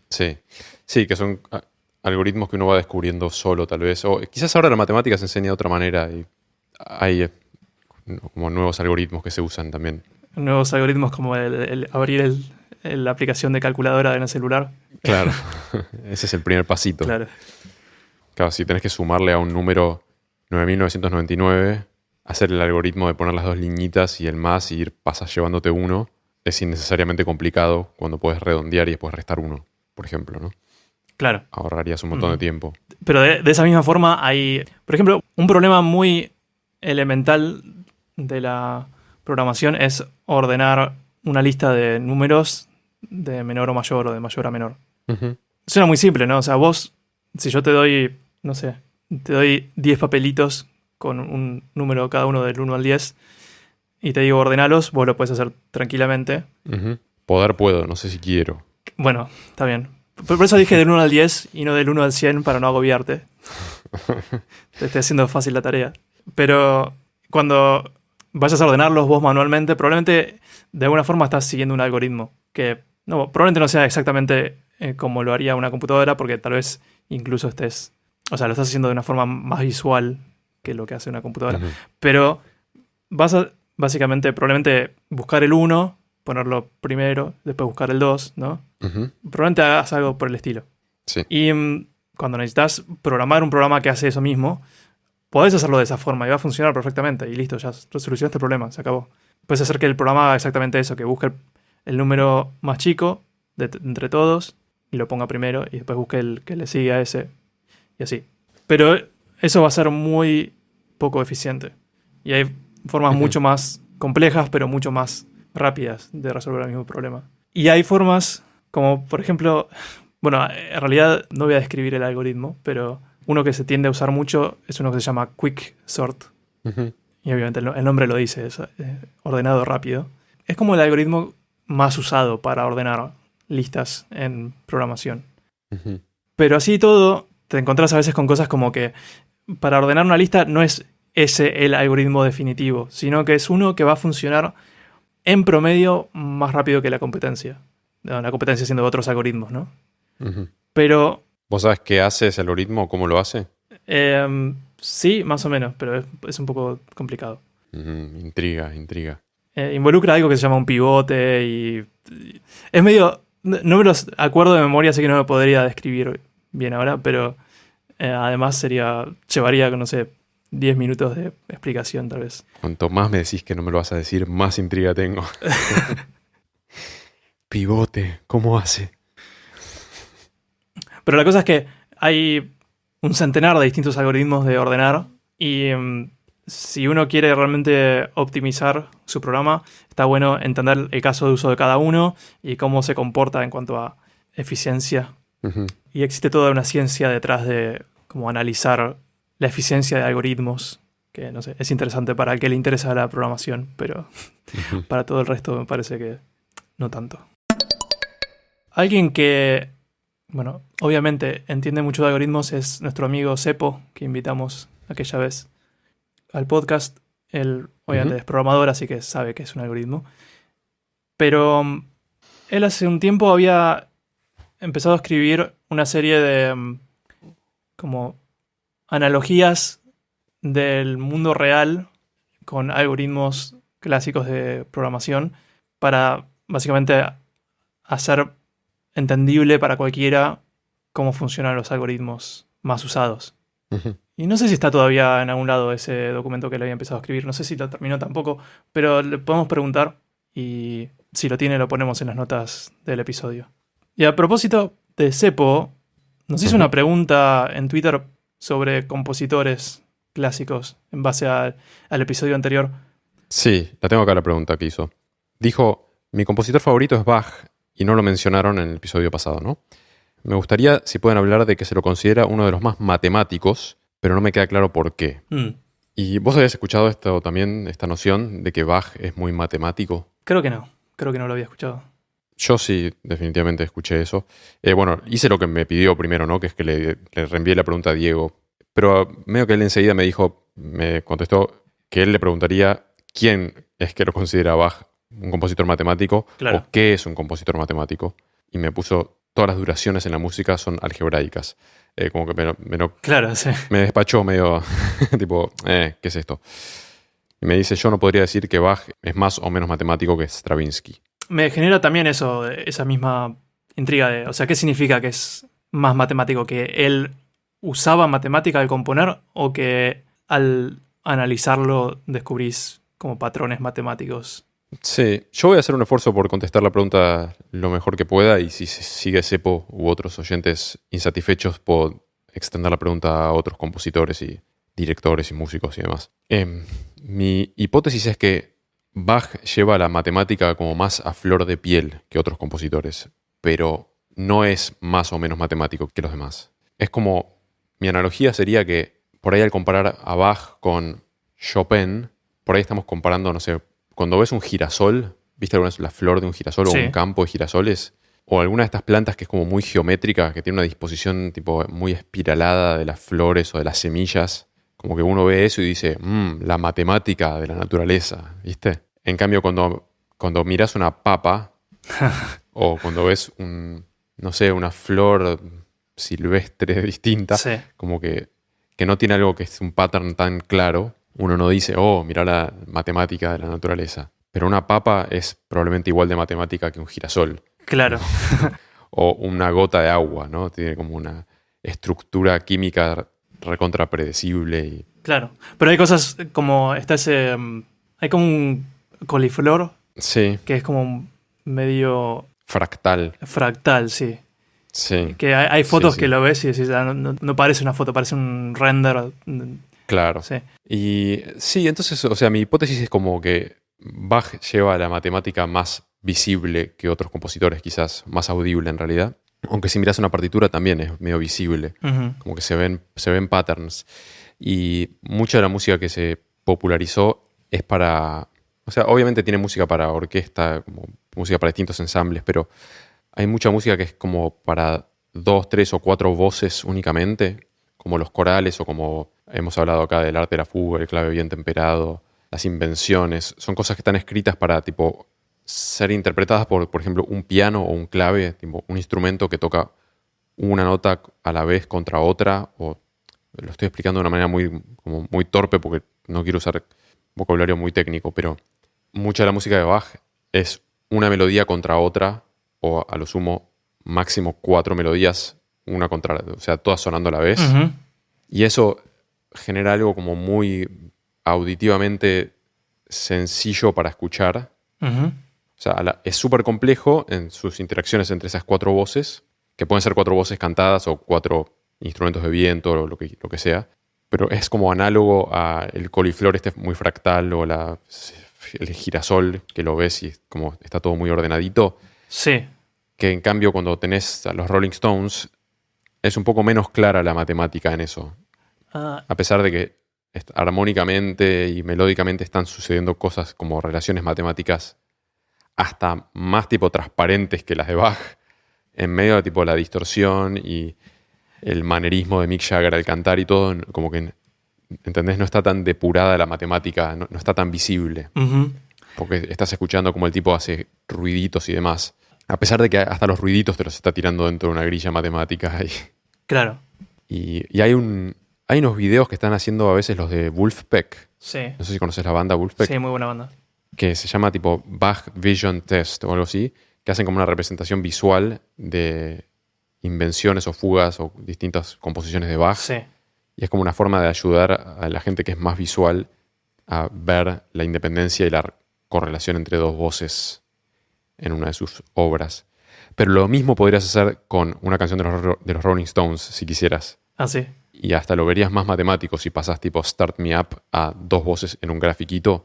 Sí, sí, que son algoritmos que uno va descubriendo solo tal vez. O quizás ahora la matemática se enseña de otra manera y hay como nuevos algoritmos que se usan también. Nuevos algoritmos como el abrir la aplicación de calculadora en el celular. Claro, ese es el primer pasito. Claro. Claro, si tenés que sumarle a un número 9999, hacer el algoritmo de poner las dos liñitas y el más y pasas llevándote uno, es innecesariamente complicado cuando puedes redondear y después restar uno, por ejemplo, ¿no? Claro. Ahorrarías un montón de tiempo. Pero de esa misma forma hay, por ejemplo, un problema muy elemental de la programación es ordenar una lista de números de menor o mayor o de mayor a menor. Suena muy simple, ¿no? O sea, vos, si yo te doy, no sé, te doy 10 papelitos con un número cada uno del 1 al 10 y te digo ordenalos, vos lo puedes hacer tranquilamente. Poder puedo, no sé si quiero. Bueno, está bien. Por eso dije del 1 al 10 y no del 1 al 100 para no agobiarte. Te estoy haciendo fácil la tarea. Pero cuando vayas a ordenarlos vos manualmente, probablemente de alguna forma estás siguiendo un algoritmo que probablemente no sea exactamente como lo haría una computadora, porque tal vez incluso estés... O sea, lo estás haciendo de una forma más visual que lo que hace una computadora. Pero vas a, básicamente, probablemente buscar el 1, ponerlo primero, después buscar el 2, ¿no? Probablemente hagas algo por el estilo. Sí. Y cuando necesitas programar un programa que hace eso mismo, podés hacerlo de esa forma y va a funcionar perfectamente. Y listo, ya solucionaste el problema, se acabó. Puedes hacer que el programa haga exactamente eso, que busque el número más chico entre todos y lo ponga primero y después busque el que le sigue a ese y así. Pero eso va a ser muy poco eficiente. Y hay formas mucho más complejas, pero mucho más rápidas de resolver el mismo problema. Y hay formas como, por ejemplo, bueno, en realidad no voy a describir el algoritmo, pero uno que se tiende a usar mucho es uno que se llama Quick Sort. Y obviamente el nombre lo dice, es ordenado rápido. Es como el algoritmo más usado para ordenar listas en programación. Pero así y todo, te encontrás a veces con cosas como que para ordenar una lista no es ese el algoritmo definitivo, sino que es uno que va a funcionar en promedio más rápido que la competencia. La competencia siendo otros algoritmos, ¿no? Pero... ¿Vos sabés qué hace ese algoritmo o cómo lo hace? Sí, más o menos, pero es un poco complicado. Intriga. Involucra algo que se llama un pivote y es medio... No me los acuerdo de memoria, así que no me podría describir bien ahora, pero además llevaría, no sé, 10 minutos de explicación tal vez. Cuanto más me decís que no me lo vas a decir, más intriga tengo. Pivote, ¿cómo hace? Pero la cosa es que hay un centenar de distintos algoritmos de ordenar y si uno quiere realmente optimizar su programa, está bueno entender el caso de uso de cada uno y cómo se comporta en cuanto a eficiencia. Y existe toda una ciencia detrás de cómo analizar la eficiencia de algoritmos, que no sé, es interesante para el que le interesa la programación, pero para todo el resto me parece que no tanto. Alguien que, bueno, obviamente entiende mucho de algoritmos es nuestro amigo Seppo, que invitamos aquella vez al podcast. Él obviamente es programador, así que sabe que es un algoritmo. Pero él hace un tiempo había empezado a escribir una serie de como analogías del mundo real con algoritmos clásicos de programación para básicamente hacer entendible para cualquiera cómo funcionan los algoritmos más usados. Y no sé si está todavía en algún lado ese documento que le había empezado a escribir. No sé si lo terminó tampoco, pero le podemos preguntar y si lo tiene lo ponemos en las notas del episodio. Y a propósito de Seppo, nos hizo una pregunta en Twitter sobre compositores clásicos en base al episodio anterior. Sí, la tengo acá la pregunta que hizo. Dijo, mi compositor favorito es Bach y no lo mencionaron en el episodio pasado, ¿no? Me gustaría si pueden hablar de que se lo considera uno de los más matemáticos, pero no me queda claro por qué. ¿Y vos habías escuchado esto también, esta noción de que Bach es muy matemático? Creo que no lo había escuchado. Yo sí, definitivamente escuché eso. Bueno, hice lo que me pidió primero, ¿no? Que es que le reenvié la pregunta a Diego. Pero medio que él enseguida me contestó que él le preguntaría quién es que lo considera Bach un compositor matemático Claro. o qué es un compositor matemático. Y me puso, todas las duraciones en la música son algebraicas. Como que Claro, sí. me despachó medio, tipo, ¿qué es esto? Y me dice, yo no podría decir que Bach es más o menos matemático que Stravinsky. Me genera también eso, esa misma intriga de, o sea, ¿qué significa que es más matemático? ¿Que él usaba matemática al componer o que al analizarlo descubrís como patrones matemáticos? Sí, yo voy a hacer un esfuerzo por contestar la pregunta lo mejor que pueda y si sigue Sepo u otros oyentes insatisfechos, puedo extender la pregunta a otros compositores y directores y músicos y demás. Mi hipótesis es que Bach lleva la matemática como más a flor de piel que otros compositores, pero no es más o menos matemático que los demás. Es como, mi analogía sería que por ahí al comparar a Bach con Chopin, por ahí estamos comparando, no sé, cuando ves un girasol, ¿viste alguna vez la flor de un girasol Sí. o un campo de girasoles? O alguna de estas plantas que es como muy geométrica, que tiene una disposición tipo muy espiralada de las flores o de las semillas. Como que uno ve eso y dice, la matemática de la naturaleza, ¿viste? En cambio, cuando miras una papa o cuando ves no sé, una flor silvestre distinta, Sí. como que no tiene algo que es un pattern tan claro, uno no dice, oh, mira la matemática de la naturaleza. Pero una papa es probablemente igual de matemática que un girasol. Claro. O una gota de agua, ¿no? Tiene como una estructura química recontra predecible. Y... Claro. Pero hay cosas como, está ese, hay como un coliflor Sí, que es como medio fractal. fractal, sí. Sí, Que hay fotos sí. que lo ves y decís, no parece una foto, parece un render. Claro. Sí. Y sí, entonces, o sea, mi hipótesis es como que Bach lleva la matemática más visible que otros compositores, quizás más audible en realidad. Aunque si miras una partitura también es medio visible, Ujú. como que se ven patterns. Y mucha de la música que se popularizó es para... O sea, obviamente tiene música para orquesta, como música para distintos ensambles, pero hay mucha música que es como para 2, 3 o 4 voces únicamente, como los corales o como hemos hablado acá del arte de la fuga, el clave bien temperado, las invenciones. Son cosas que están escritas para tipo ser interpretadas por ejemplo, un piano o un clave, tipo un instrumento que toca una nota a la vez contra otra, o lo estoy explicando de una manera como muy torpe porque no quiero usar vocabulario muy técnico, pero mucha de la música de Bach es una melodía contra otra, o a lo sumo máximo 4 melodías, una contra, o sea, todas sonando a la vez. Ujú. Y eso genera algo como muy auditivamente sencillo para escuchar. Ujú. O sea, es súper complejo en sus interacciones entre esas 4 voces, que pueden ser 4 voces cantadas o 4 instrumentos de viento o lo que sea. Pero es como análogo a el coliflor este muy fractal o el girasol, que lo ves y como está todo muy ordenadito. Sí. Que en cambio cuando tenés a los Rolling Stones es un poco menos clara la matemática en eso. Ah, A pesar de que armónicamente y melódicamente están sucediendo cosas como relaciones matemáticas hasta más tipo transparentes que las de Bach, en medio de tipo la distorsión y el manerismo de Mick Jagger al cantar y todo, como que, ¿entendés? No está tan depurada la matemática, no está tan visible, ujú. porque estás escuchando como el tipo hace ruiditos y demás. A pesar de que hasta los ruiditos te los está tirando dentro de una grilla matemática. Claro. Y hay unos videos que están haciendo a veces los de Wolfpack. Sí. No sé si conoces la banda Wolfpack. Sí, muy buena banda. Que se llama tipo Bach Vision Test o algo así, que hacen como una representación visual de invenciones o fugas o distintas composiciones de Bach. Sí. Y es como una forma de ayudar a la gente que es más visual a ver la independencia y la correlación entre dos voces en una de sus obras. Pero lo mismo podrías hacer con una canción de los Rolling Stones, si quisieras. Ah, sí. Y hasta lo verías más matemático si pasas tipo Start Me Up a 2 voces en un grafiquito.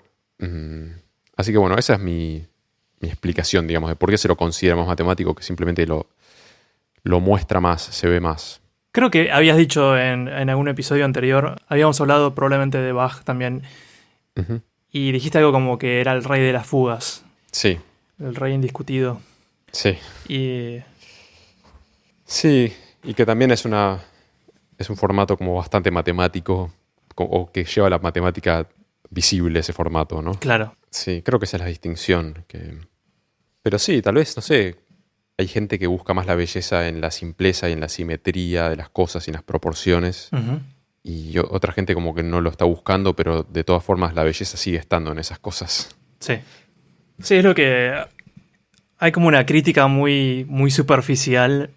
Así que bueno, esa es mi explicación, digamos, de por qué se lo considera más matemático, que simplemente lo muestra más, se ve más. Creo que habías dicho en algún episodio anterior, habíamos hablado probablemente de Bach también, Ujú. y dijiste algo como que era el rey de las fugas, Sí, el rey indiscutido. sí. Y Sí, y que también es un formato como bastante matemático, o que lleva la matemática visible ese formato, ¿no? claro. Sí, creo que esa es la distinción. Pero sí, tal vez, no sé, hay gente que busca más la belleza en la simpleza y en la simetría de las cosas y en las proporciones. Ujú. Y otra gente como que no lo está buscando, pero de todas formas la belleza sigue estando en esas cosas. Sí. Sí, es lo que... Hay como una crítica muy, muy superficial,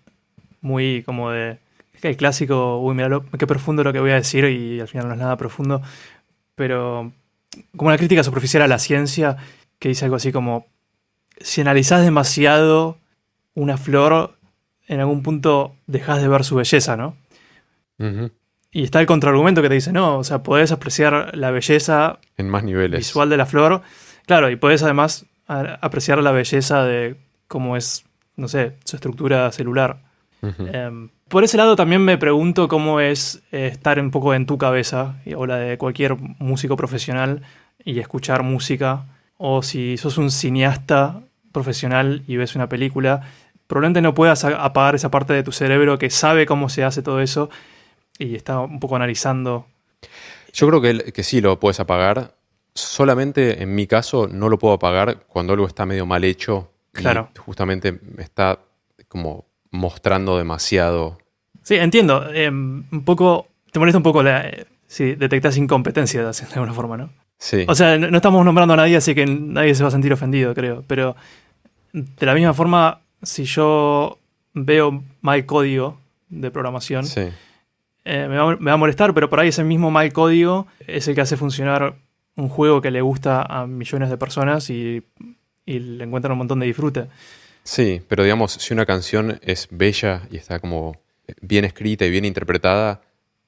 muy como de... El clásico, uy, mira qué profundo lo que voy a decir y al final no es nada profundo, pero como una crítica superficial a la ciencia que dice algo así como, si analizás demasiado una flor, en algún punto dejas de ver su belleza, ¿no? Ujú. Y está el contraargumento que te dice, no, o sea, podés apreciar la belleza En más niveles. visual de la flor, claro, y podés además apreciar la belleza de cómo es, no sé, su estructura celular. Ujú. Por ese lado también me pregunto cómo es estar un poco en tu cabeza, o la de cualquier músico profesional, y escuchar música, o si sos un cineasta profesional y ves una película, probablemente no puedas apagar esa parte de tu cerebro que sabe cómo se hace todo eso y está un poco analizando. Yo creo que sí lo puedes apagar. Solamente en mi caso no lo puedo apagar cuando algo está medio mal hecho Claro. y justamente me está como mostrando demasiado. Sí, entiendo. Un poco. Te molesta un poco si detectas incompetencia de alguna forma, ¿no? Sí, O sea, no estamos nombrando a nadie, así que nadie se va a sentir ofendido, creo. Pero de la misma forma, si yo veo mal código de programación, sí. me va a molestar, pero por ahí ese mismo mal código es el que hace funcionar un juego que le gusta a millones de personas y le encuentran un montón de disfrute. Sí, pero digamos, si una canción es bella y está como bien escrita y bien interpretada,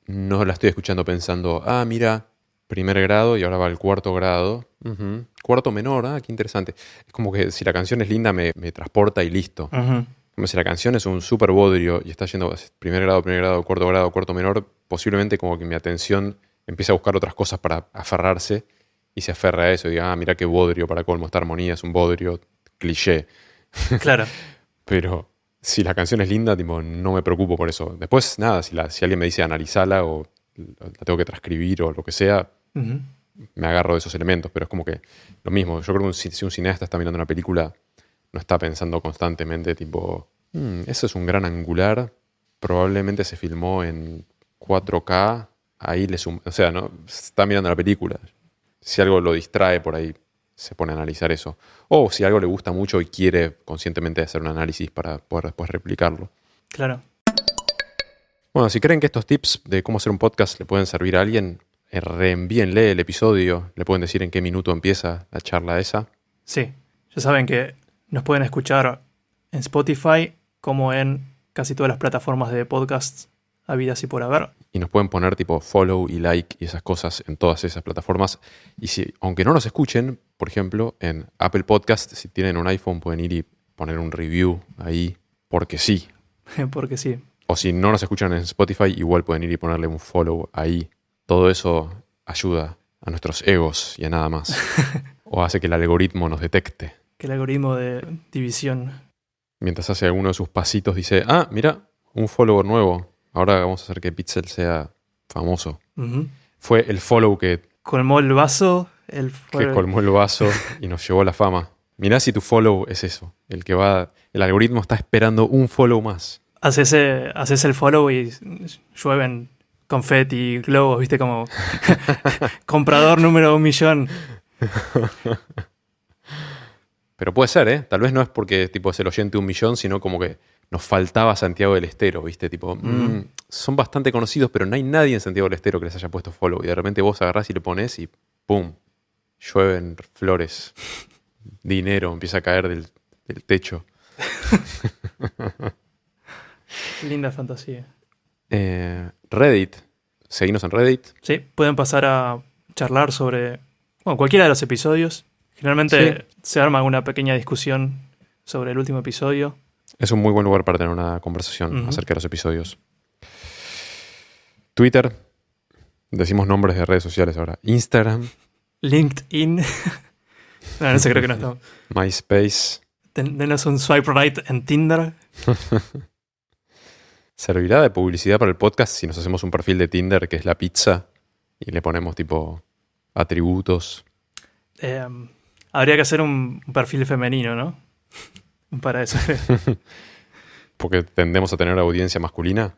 no la estoy escuchando pensando, ah, mira, primer grado y ahora va al cuarto grado. Ujú. Cuarto menor, ah, qué interesante. Es como que si la canción es linda me transporta y listo. Ujú. Como si la canción es un súper bodrio y está yendo primer grado, cuarto menor, posiblemente como que mi atención empieza a buscar otras cosas para aferrarse y se aferra a eso y diga, ah, mira qué bodrio para colmo, esta armonía es un bodrio cliché. Claro. Pero si la canción es linda, tipo, no me preocupo por eso. Después, nada, si alguien me dice analizala o la tengo que transcribir o lo que sea, Ujú. me agarro de esos elementos. Pero es como que lo mismo. Yo creo que si un cineasta está mirando una película, no está pensando constantemente, tipo, eso es un gran angular, probablemente se filmó en 4K, ahí o sea, ¿no? Está mirando la película. Si algo lo distrae por ahí, se pone a analizar eso. O si algo le gusta mucho y quiere conscientemente hacer un análisis para poder después replicarlo. Claro. Bueno, si creen que estos tips de cómo hacer un podcast le pueden servir a alguien, reenvíenle el episodio, le pueden decir en qué minuto empieza la charla esa. Sí. Ya saben que nos pueden escuchar en Spotify como en casi todas las plataformas de podcasts habidas y por haber. Y nos pueden poner tipo follow y like y esas cosas en todas esas plataformas. Y si, aunque no nos escuchen, por ejemplo, en Apple Podcast, si tienen un iPhone pueden ir y poner un review ahí, porque sí. Porque sí. O si no nos escuchan en Spotify, igual pueden ir y ponerle un follow ahí. Todo eso ayuda a nuestros egos y a nada más. O hace que el algoritmo nos detecte. Que el algoritmo de división. Mientras hace alguno de sus pasitos dice, ah, mira, un follower nuevo. Ahora vamos a hacer que Pixel sea famoso. Ujú. Fue el follow que Colmó el vaso. colmó el vaso y nos llevó a la fama. Mirá si tu follow es eso. El algoritmo está esperando un follow más. Haces el follow y llueven confeti, globos, viste, como comprador número 1.000.000. Pero puede ser, ¿eh? Tal vez no es porque tipo, es el oyente 1.000.000, sino como que nos faltaba Santiago del Estero, ¿viste? Tipo, son bastante conocidos, pero no hay nadie en Santiago del Estero que les haya puesto follow. Y de repente vos agarrás y le pones y ¡pum! Llueven flores. Dinero empieza a caer del techo. Linda fantasía. Reddit. Seguinos en Reddit. Sí, pueden pasar a charlar sobre cualquiera de los episodios. Generalmente se arma una pequeña discusión sobre el último episodio. Es un muy buen lugar para tener una conversación Ujú. acerca de los episodios. Twitter. Decimos nombres de redes sociales ahora. Instagram. LinkedIn. No sé, creo que no estamos. MySpace. Denos un swipe right en Tinder. ¿Servirá de publicidad para el podcast si nos hacemos un perfil de Tinder que es la pizza y le ponemos tipo atributos? Habría que hacer un perfil femenino, ¿no? Para eso. Porque tendemos a tener audiencia masculina.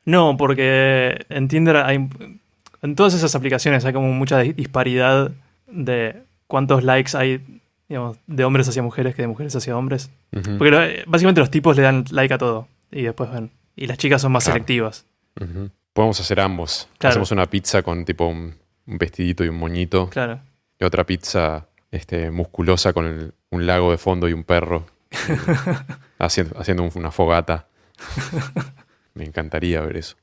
No, porque en Tinder en todas esas aplicaciones hay como mucha disparidad de cuántos likes hay, digamos, de hombres hacia mujeres que de mujeres hacia hombres. Ujú, Porque básicamente los tipos le dan like a todo y después ven. Y las chicas son más Claro. selectivas. ujú. Podemos hacer ambos. Claro. Hacemos una pizza con tipo un vestidito y un moñito. Claro. Y otra pizza musculosa con un lago de fondo y un perro. Haciendo una fogata. Me encantaría ver eso.